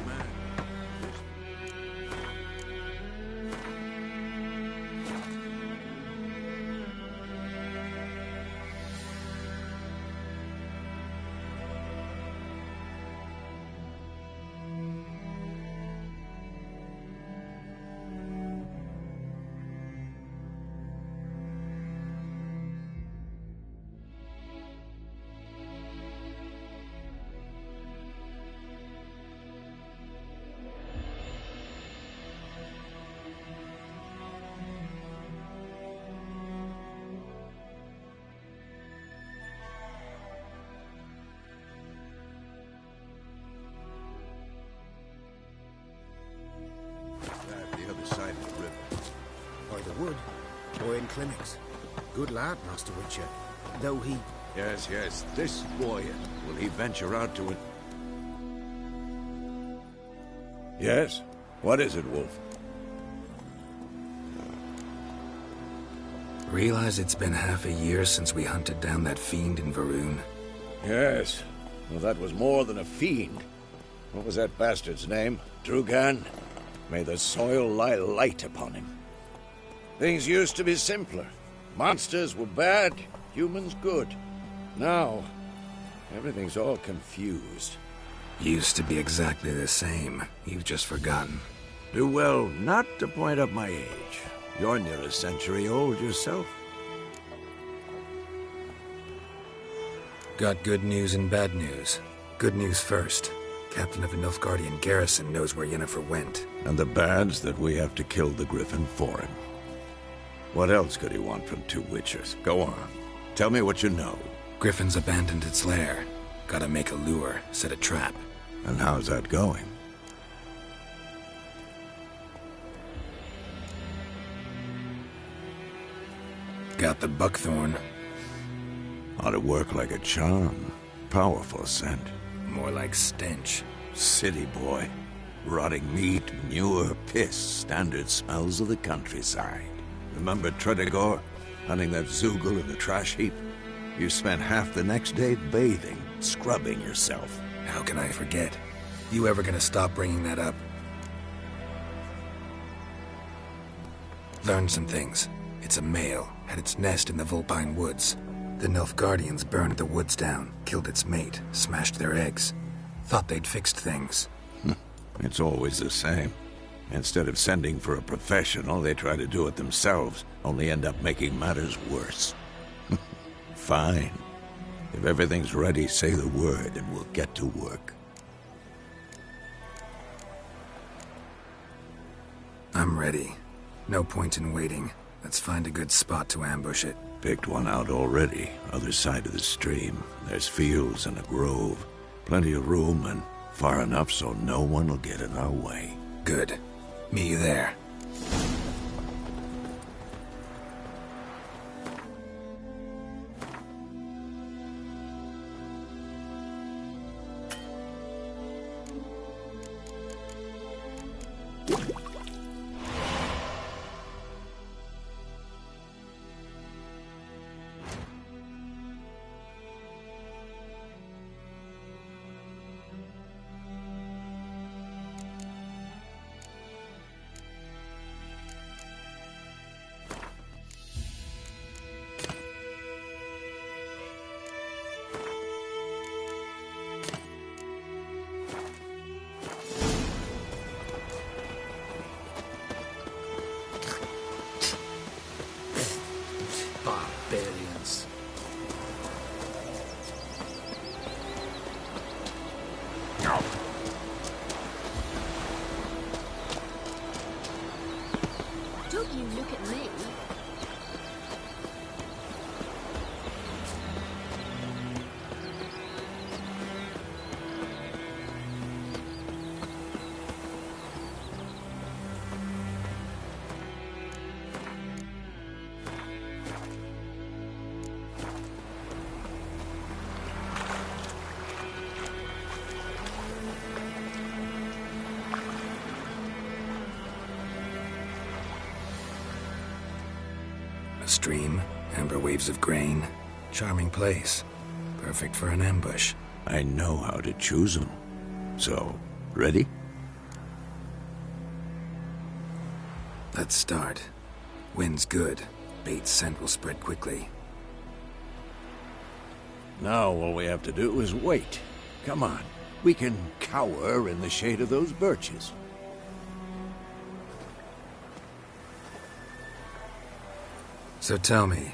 The other side of the river. By the wood, or in clinics. Good lad, Master Witcher. Though he... Yes, yes, this boy. Will he venture out to it? Yes? What is it, Wolf? Realize it's been half a year since we hunted down that fiend in Varun? Yes. Well, that was more than a fiend. What was that bastard's name? Drugan? May the soil lie light upon him. Things used to be simpler. Monsters were bad, humans good. Now, everything's all confused. Used to be exactly the same. You've just forgotten. Do well not to point up my age. You're near a century old yourself. Got good news and bad news. Good news first. Captain of a Nilfgaardian garrison knows where Yennefer went. And the bad's that we have to kill the Griffin for him. What else could he want from two Witchers? Go on. Tell me what you know. Griffin's abandoned its lair. Gotta make a lure, set a trap. And how's that going? Got the buckthorn. Ought to work like a charm. Powerful scent. More like stench. City boy. Rotting meat, manure, piss. Standard smells of the countryside. Remember Tredegor? Hunting that Zoogle in the trash heap? You spent half the next day bathing, scrubbing yourself. How can I forget? You ever gonna stop bringing that up? Learned some things. It's a male, had its nest in the Vulpine Woods. The Nilfgaardians burned the woods down, killed its mate, smashed their eggs. Thought they'd fixed things. It's always the same. Instead of sending for a professional, they try to do it themselves, only end up making matters worse. Fine. If everything's ready, say the word and we'll get to work. I'm ready. No point in waiting. Let's find a good spot to ambush it. Picked one out already, other side of the stream. There's fields and a grove. Plenty of room and far enough so no one will get in our way. Good. Meet you there. Barbarians. Don't you look at me. A stream, amber waves of grain. Charming place. Perfect for an ambush. I know how to choose them. So, ready? Let's start. Wind's good. Bait's scent will spread quickly. Now all we have to do is wait. Come on. We can cower in the shade of those birches. So tell me,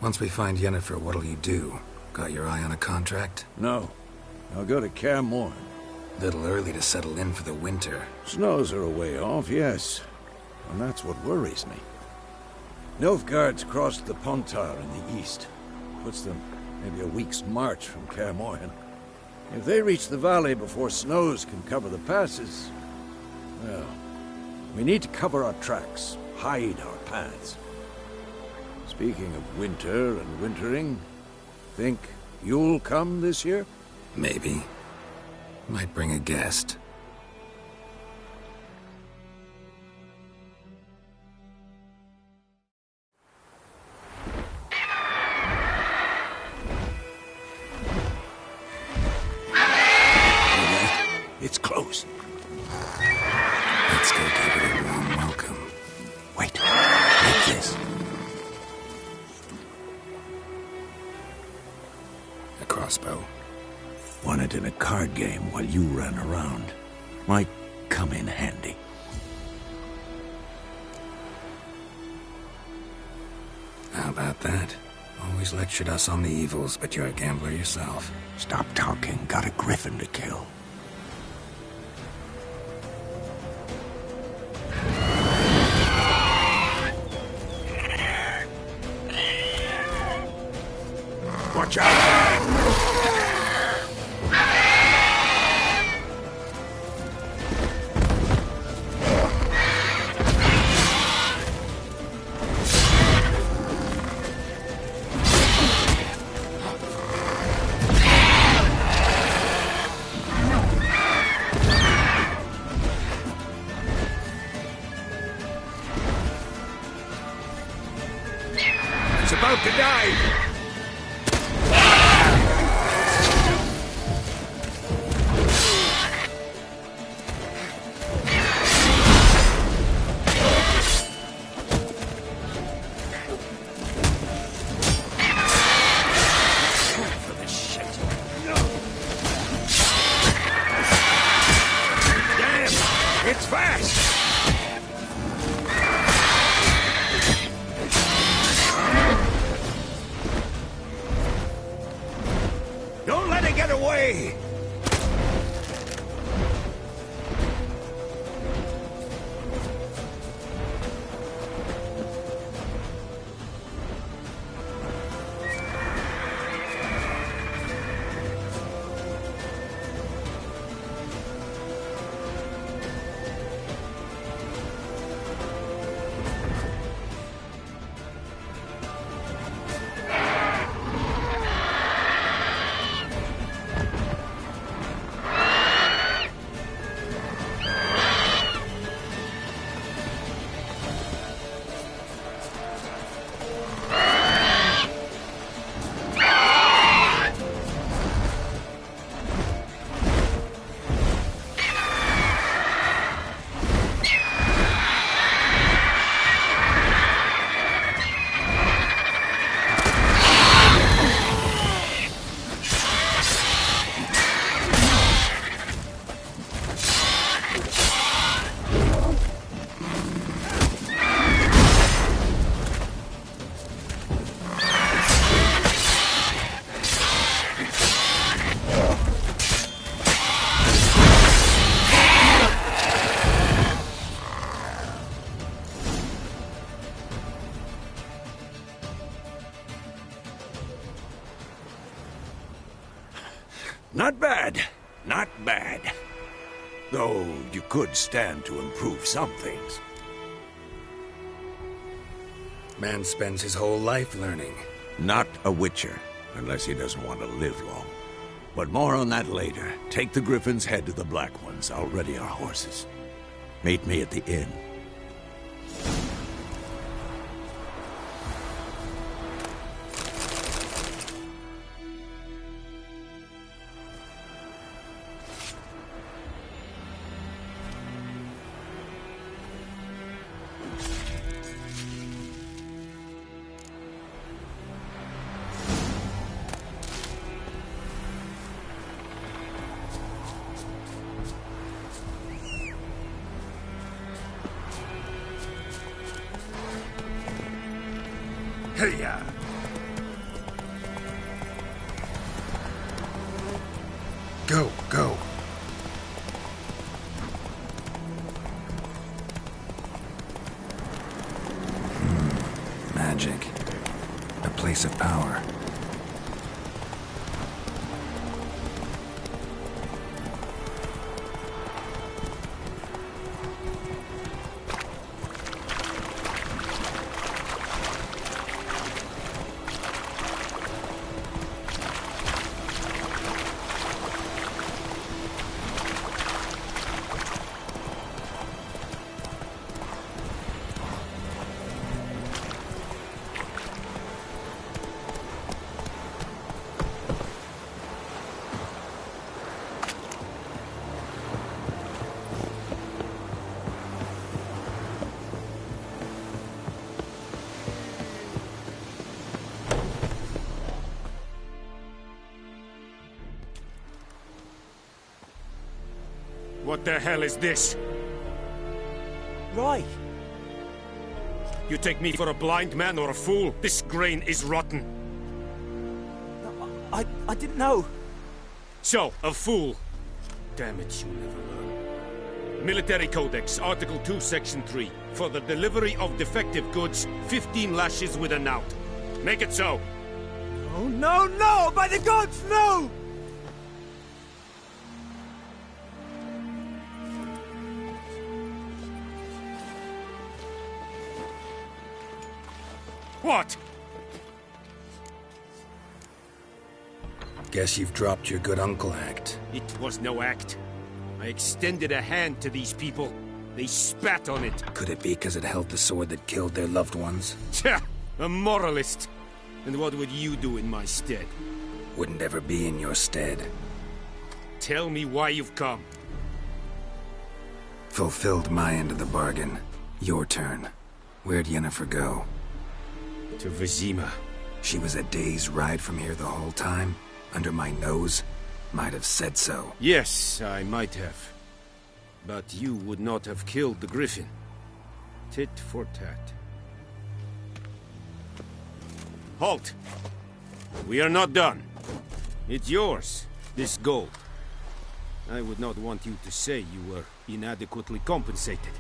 once we find Yennefer, what'll you do? Got your eye on a contract? No. I'll go to Kaer Morhen. Little early to settle in for the winter. Snows are a way off, yes. And that's what worries me. Nilfgaard's crossed the Pontar in the east. Puts them maybe a week's march from Kaer Morhen. If they reach the valley before snows can cover the passes, well, we need to cover our tracks, hide our paths. Speaking of winter and wintering, think you'll come this year? Maybe. Might bring a guest. It's close. Let's go give it a warm welcome. Wait. Like this. A crossbow. Won it in a card game while you ran around. Might come in handy. How about that? Always lectured us on the evils, but you're a gambler yourself. Stop talking. Got a griffin to kill. Watch out! It's about to die! Damn! It's fast! Don't let it get away! Not bad. Not bad. Though you could stand to improve some things. Man spends his whole life learning. Not a Witcher, unless he doesn't want to live long. But more on that later. Take the Griffin's head to the Black Ones. I'll ready our horses. Meet me at the inn. Hey-ya! Go, go. Magic. A place of power. What the hell is this? Right. You take me for a blind man or a fool? This grain is rotten. I didn't know. So, a fool. Damn it, you never learn. Military Codex, Article 2, Section 3. For the delivery of defective goods, 15 lashes with a knout. Make it so. Oh, no, no! By the gods, no! What? Guess you've dropped your good uncle act. It was no act. I extended a hand to these people. They spat on it. Could it be because it held the sword that killed their loved ones? Tja, a moralist. And what would you do in my stead? Wouldn't ever be in your stead. Tell me why you've come. Fulfilled my end of the bargain. Your turn. Where'd Yennefer go? To Vizima. She was a day's ride from here the whole time? Under my nose? Might have said so. Yes, I might have. But you would not have killed the Griffin. Tit for tat. Halt! We are not done. It's yours, this gold. I would not want you to say you were inadequately compensated.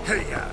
Hey-ya!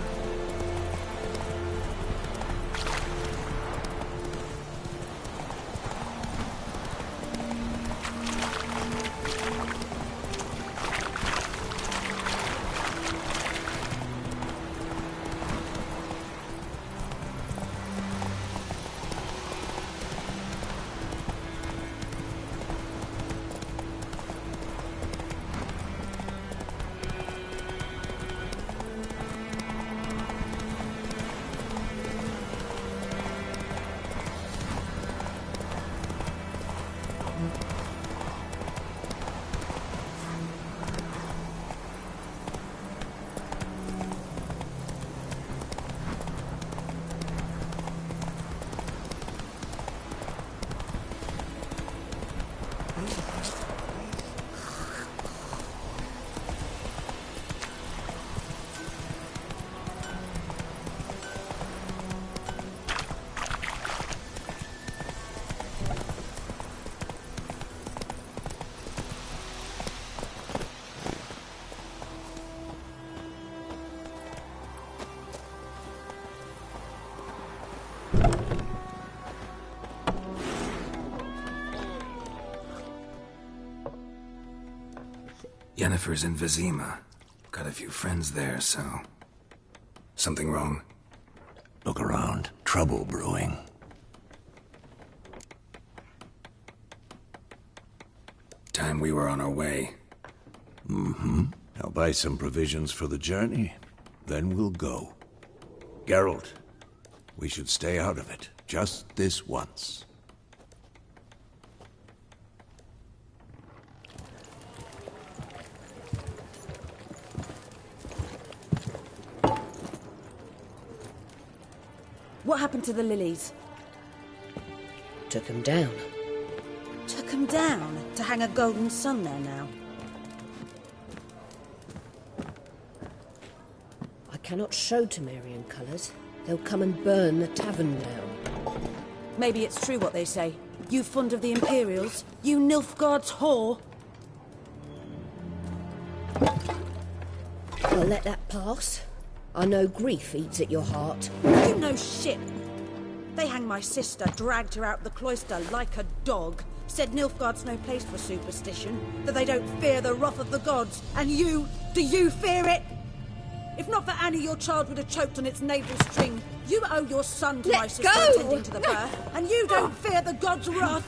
Yennefer's in Vizima. Got a few friends there, so... Something wrong? Look around. Trouble brewing. Time we were on our way. Mm-hmm. I'll buy some provisions for the journey. Then we'll go. Geralt, we should stay out of it. Just this once. What happened to the lilies? Took them down. Took them down? To hang a golden sun there now? I cannot show Temerian colours. They'll come and burn the tavern down. Maybe it's true what they say. You fond of the Imperials? You Nilfgaard's whore? I'll let that pass. I know grief eats at your heart. You know shit. They hanged my sister, dragged her out the cloister like a dog. Said Nilfgaard's no place for superstition, that they don't fear the wrath of the gods. And you, do you fear it? If not for Annie, your child would have choked on its navel string. You owe your son to my sister attending to the birth, and you don't fear the gods' wrath.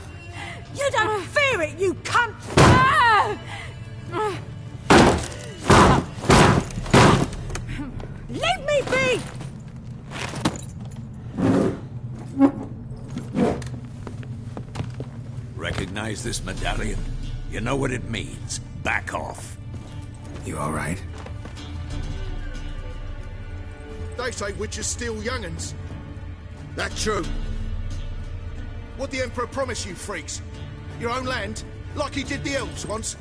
You don't fear it, you cunt! Leave me be! Recognize this medallion? You know what it means. Back off. You all right? They say witches steal young'uns. That true? What the Emperor promise you, freaks? Your own land? Like he did the elves once?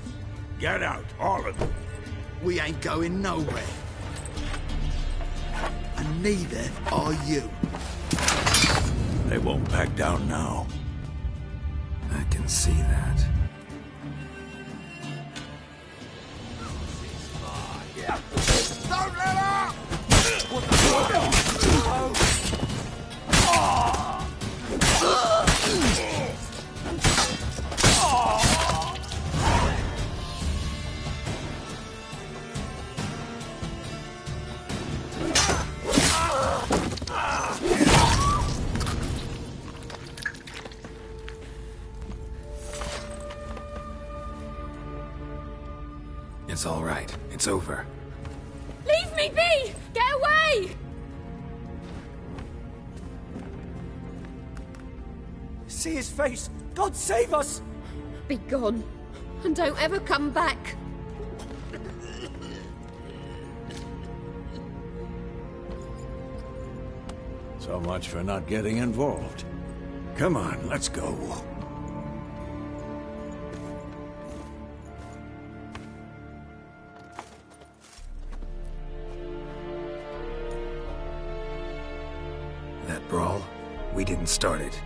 Get out, all of you. We ain't going nowhere. And neither are you. They won't back down now. I can see that. Don't let up! What the It's all right. It's over. Leave me be! Get away! See his face! God save us! Be gone, and don't ever come back. So much for not getting involved. Come on, let's go. That brawl, we didn't start it.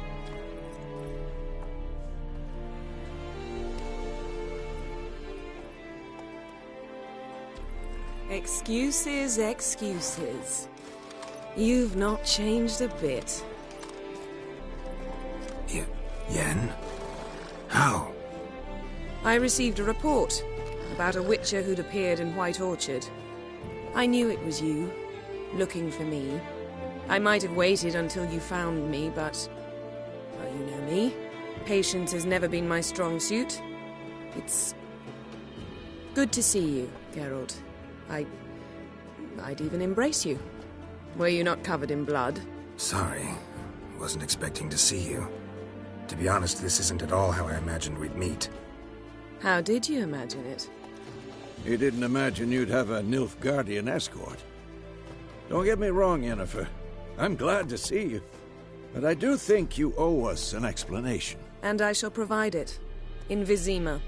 Excuses, excuses. You've not changed a bit. Yen? How? I received a report about a witcher who'd appeared in White Orchard. I knew it was you, looking for me. I might have waited until you found me, but... well, you know me. Patience has never been my strong suit. It's... good to see you, Geralt. I'd even embrace you. Were you not covered in blood? Sorry. Wasn't expecting to see you. To be honest, this isn't at all how I imagined we'd meet. How did you imagine it? You didn't imagine you'd have a Nilfgaardian escort. Don't get me wrong, Yennefer. I'm glad to see you. But I do think you owe us an explanation. And I shall provide it. In Vizima.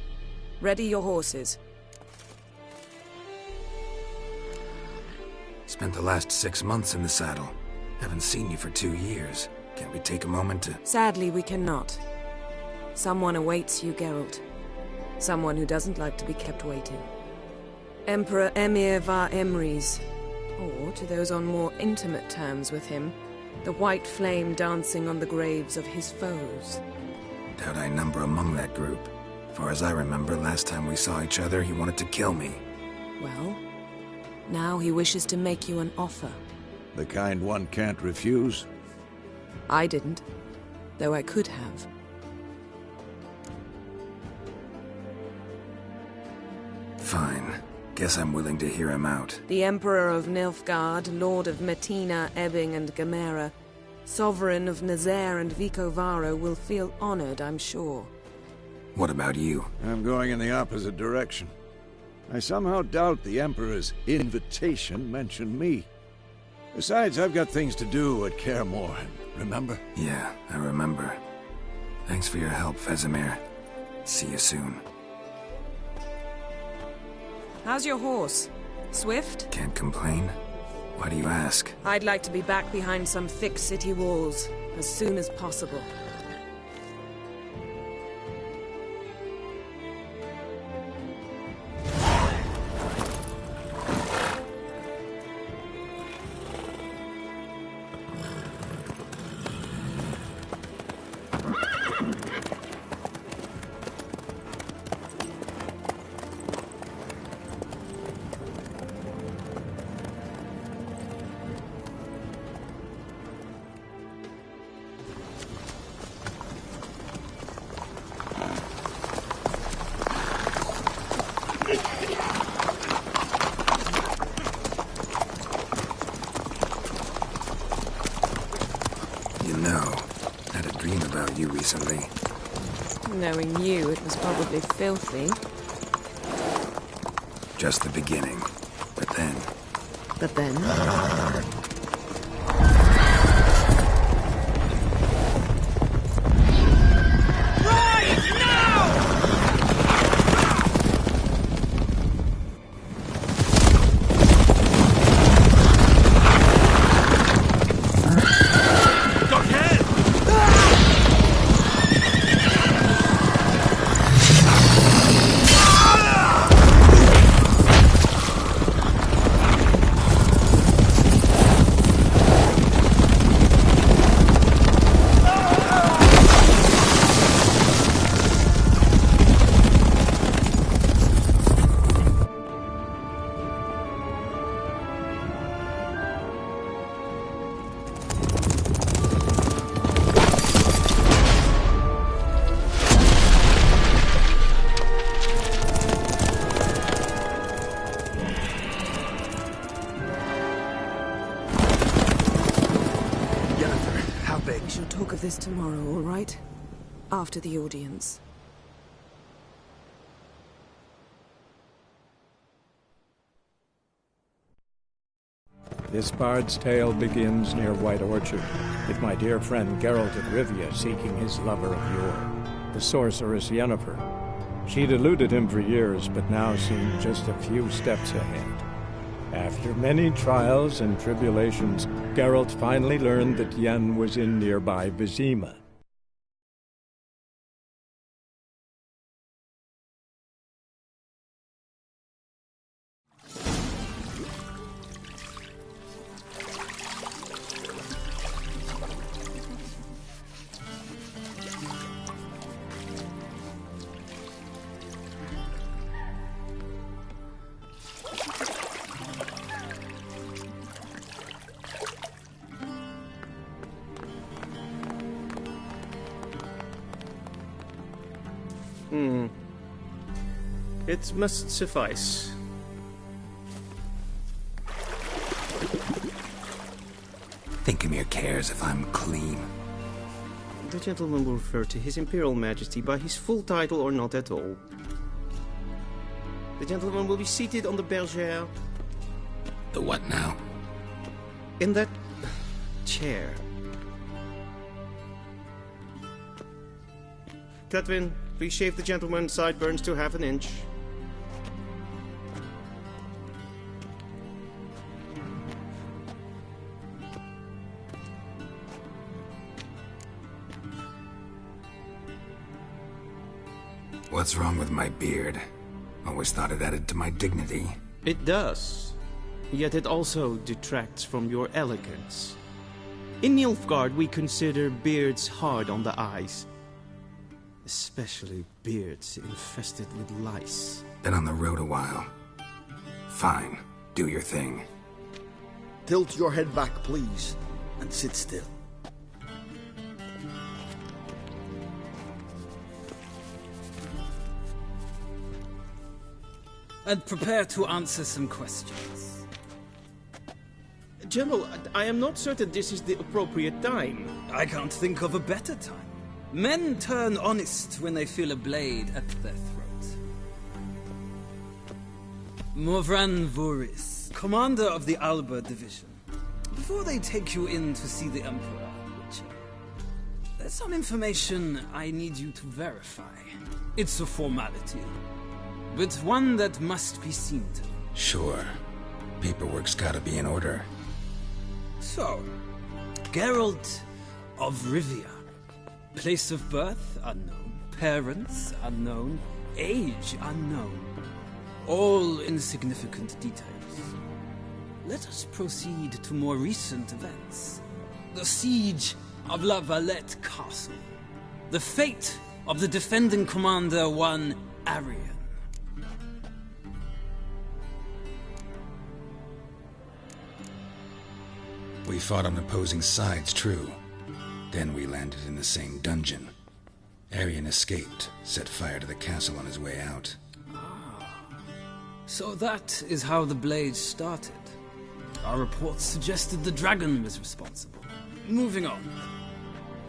Ready your horses. Spent the last 6 months in the saddle. Haven't seen you for 2 years. Can't we take a moment to... Sadly, we cannot. Someone awaits you, Geralt. Someone who doesn't like to be kept waiting. Emperor Emhyr var Emreis. Or, to those on more intimate terms with him, the white flame dancing on the graves of his foes. Doubt I number among that group. Far as I remember, last time we saw each other, he wanted to kill me. Well, now he wishes to make you an offer. The kind one can't refuse? I didn't, though I could have. Fine. Guess I'm willing to hear him out. The Emperor of Nilfgaard, Lord of Metina, Ebbing and Gamera, Sovereign of Nazaire and Vicovaro will feel honored, I'm sure. What about you? I'm going in the opposite direction. I somehow doubt the Emperor's invitation mentioned me. Besides, I've got things to do at Kaer Morhen, remember? Yeah, I remember. Thanks for your help, Vesemir. See you soon. How's your horse? Swift? Can't complain. Why do you ask? I'd like to be back behind some thick city walls as soon as possible. Recently. Knowing you, it was probably filthy. Just the beginning. But then... But then? of this tomorrow, all right? After the audience. This bard's tale begins near White Orchard, with my dear friend Geralt of Rivia seeking his lover of yore, the sorceress Yennefer. She'd eluded him for years, but now seemed just a few steps ahead. After many trials and tribulations, Geralt finally learned that Yen was in nearby Vizima. It must suffice. Thinkamere cares if I'm clean. The gentleman will refer to His Imperial Majesty by his full title or not at all. The gentleman will be seated on the bergère. The what now? In that chair. Cletwin, please shave the gentleman's sideburns to ½ inch. What's wrong with my beard? Always thought it added to my dignity. It does. Yet it also detracts from your elegance. In Nilfgaard, we consider beards hard on the eyes. Especially beards infested with lice. Been on the road a while. Fine. Do your thing. Tilt your head back, please, and sit still. And prepare to answer some questions. General, I am not certain this is the appropriate time. I can't think of a better time. Men turn honest when they feel a blade at their throat. Morvran Voorhis, commander of the Alba Division. Before they take you in to see the Emperor, Witcher, there's some information I need you to verify. It's a formality, but one that must be seen to. Sure. Paperwork's gotta be in order. So, Geralt of Rivia. Place of birth unknown. Parents unknown. Age unknown. All insignificant details. Let us proceed to more recent events. The siege of La Valette Castle. The fate of the defending commander, one Arian. We fought on opposing sides, true. Then we landed in the same dungeon. Arian escaped, set fire to the castle on his way out. So that is how the blade started. Our reports suggested the dragon was responsible. Moving on.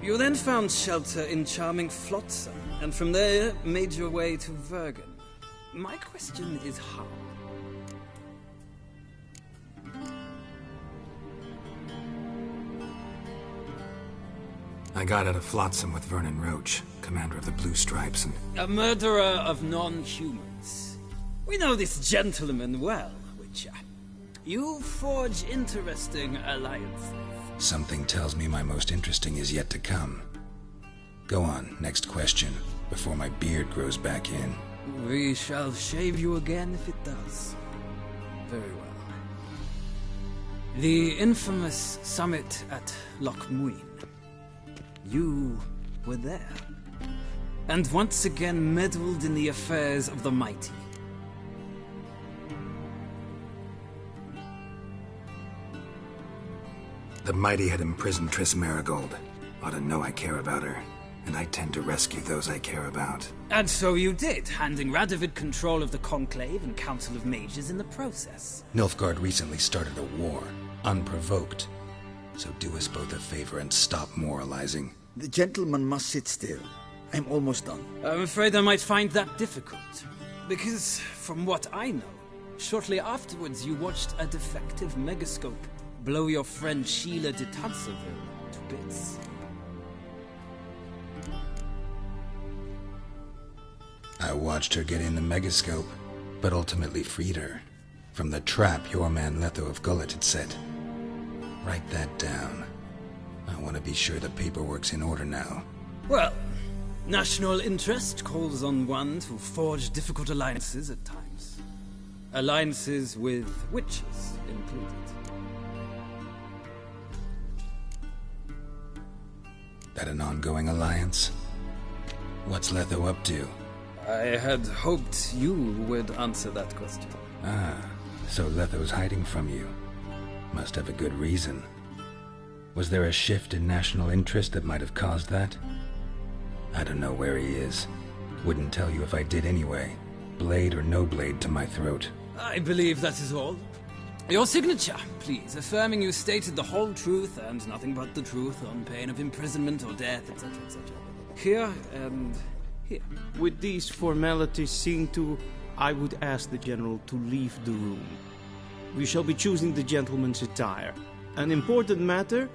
You then found shelter in charming Flotsam, and from there made your way to Vergen. My question is how? I got out of Flotsam with Vernon Roach, commander of the Blue Stripes, and... A murderer of non-humans. We know this gentleman well, Witcher. You forge interesting alliances. Something tells me my most interesting is yet to come. Go on, next question, before my beard grows back in. We shall shave you again if it does. Very well. The infamous summit at Loch Muin. You were there. And once again meddled in the affairs of the mighty. The mighty had imprisoned Triss Merigold. Ought to know I care about her, and I tend to rescue those I care about. And so you did, handing Radovid control of the Conclave and Council of Mages in the process. Nilfgaard recently started a war, unprovoked. So do us both a favor and stop moralizing. The gentleman must sit still. I'm almost done. I'm afraid I might find that difficult. Because, from what I know, shortly afterwards you watched a defective megascope blow your friend Sheila de Tanserville to bits. I watched her get in the megascope, but ultimately freed her from the trap your man Letho of Gullet had set. Write that down. I want to be sure the paperwork's in order now. Well, national interest calls on one to forge difficult alliances at times. Alliances with witches included. That an ongoing alliance? What's Letho up to? I had hoped you would answer that question. Ah, so Letho's hiding from you. Must have a good reason. Was there a shift in national interest that might have caused that? I don't know where he is. Wouldn't tell you if I did anyway. Blade or no blade to my throat. I believe that is all. Your signature, please, affirming you stated the whole truth and nothing but the truth on pain of imprisonment or death, etc., etc. Here and here. With these formalities seen to, I would ask the General to leave the room. We shall be choosing the gentleman's attire. An important matter,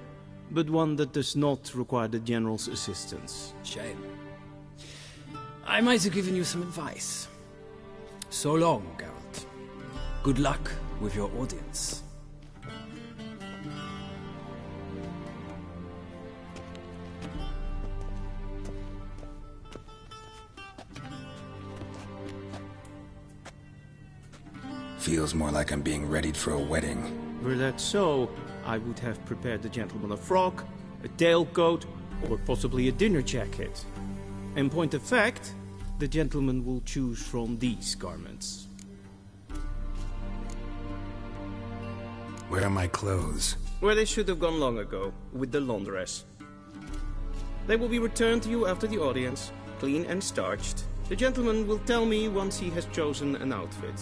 but one that does not require the General's assistance. Shame. I might have given you some advice. So long, Geralt. Good luck with your audience. Feels more like I'm being readied for a wedding. Were that so, I would have prepared the gentleman a frock, a tailcoat, or possibly a dinner jacket. In point of fact, the gentleman will choose from these garments. Where are my clothes? Where they should have gone long ago, with the laundress. They will be returned to you after the audience, clean and starched. The gentleman will tell me once he has chosen an outfit.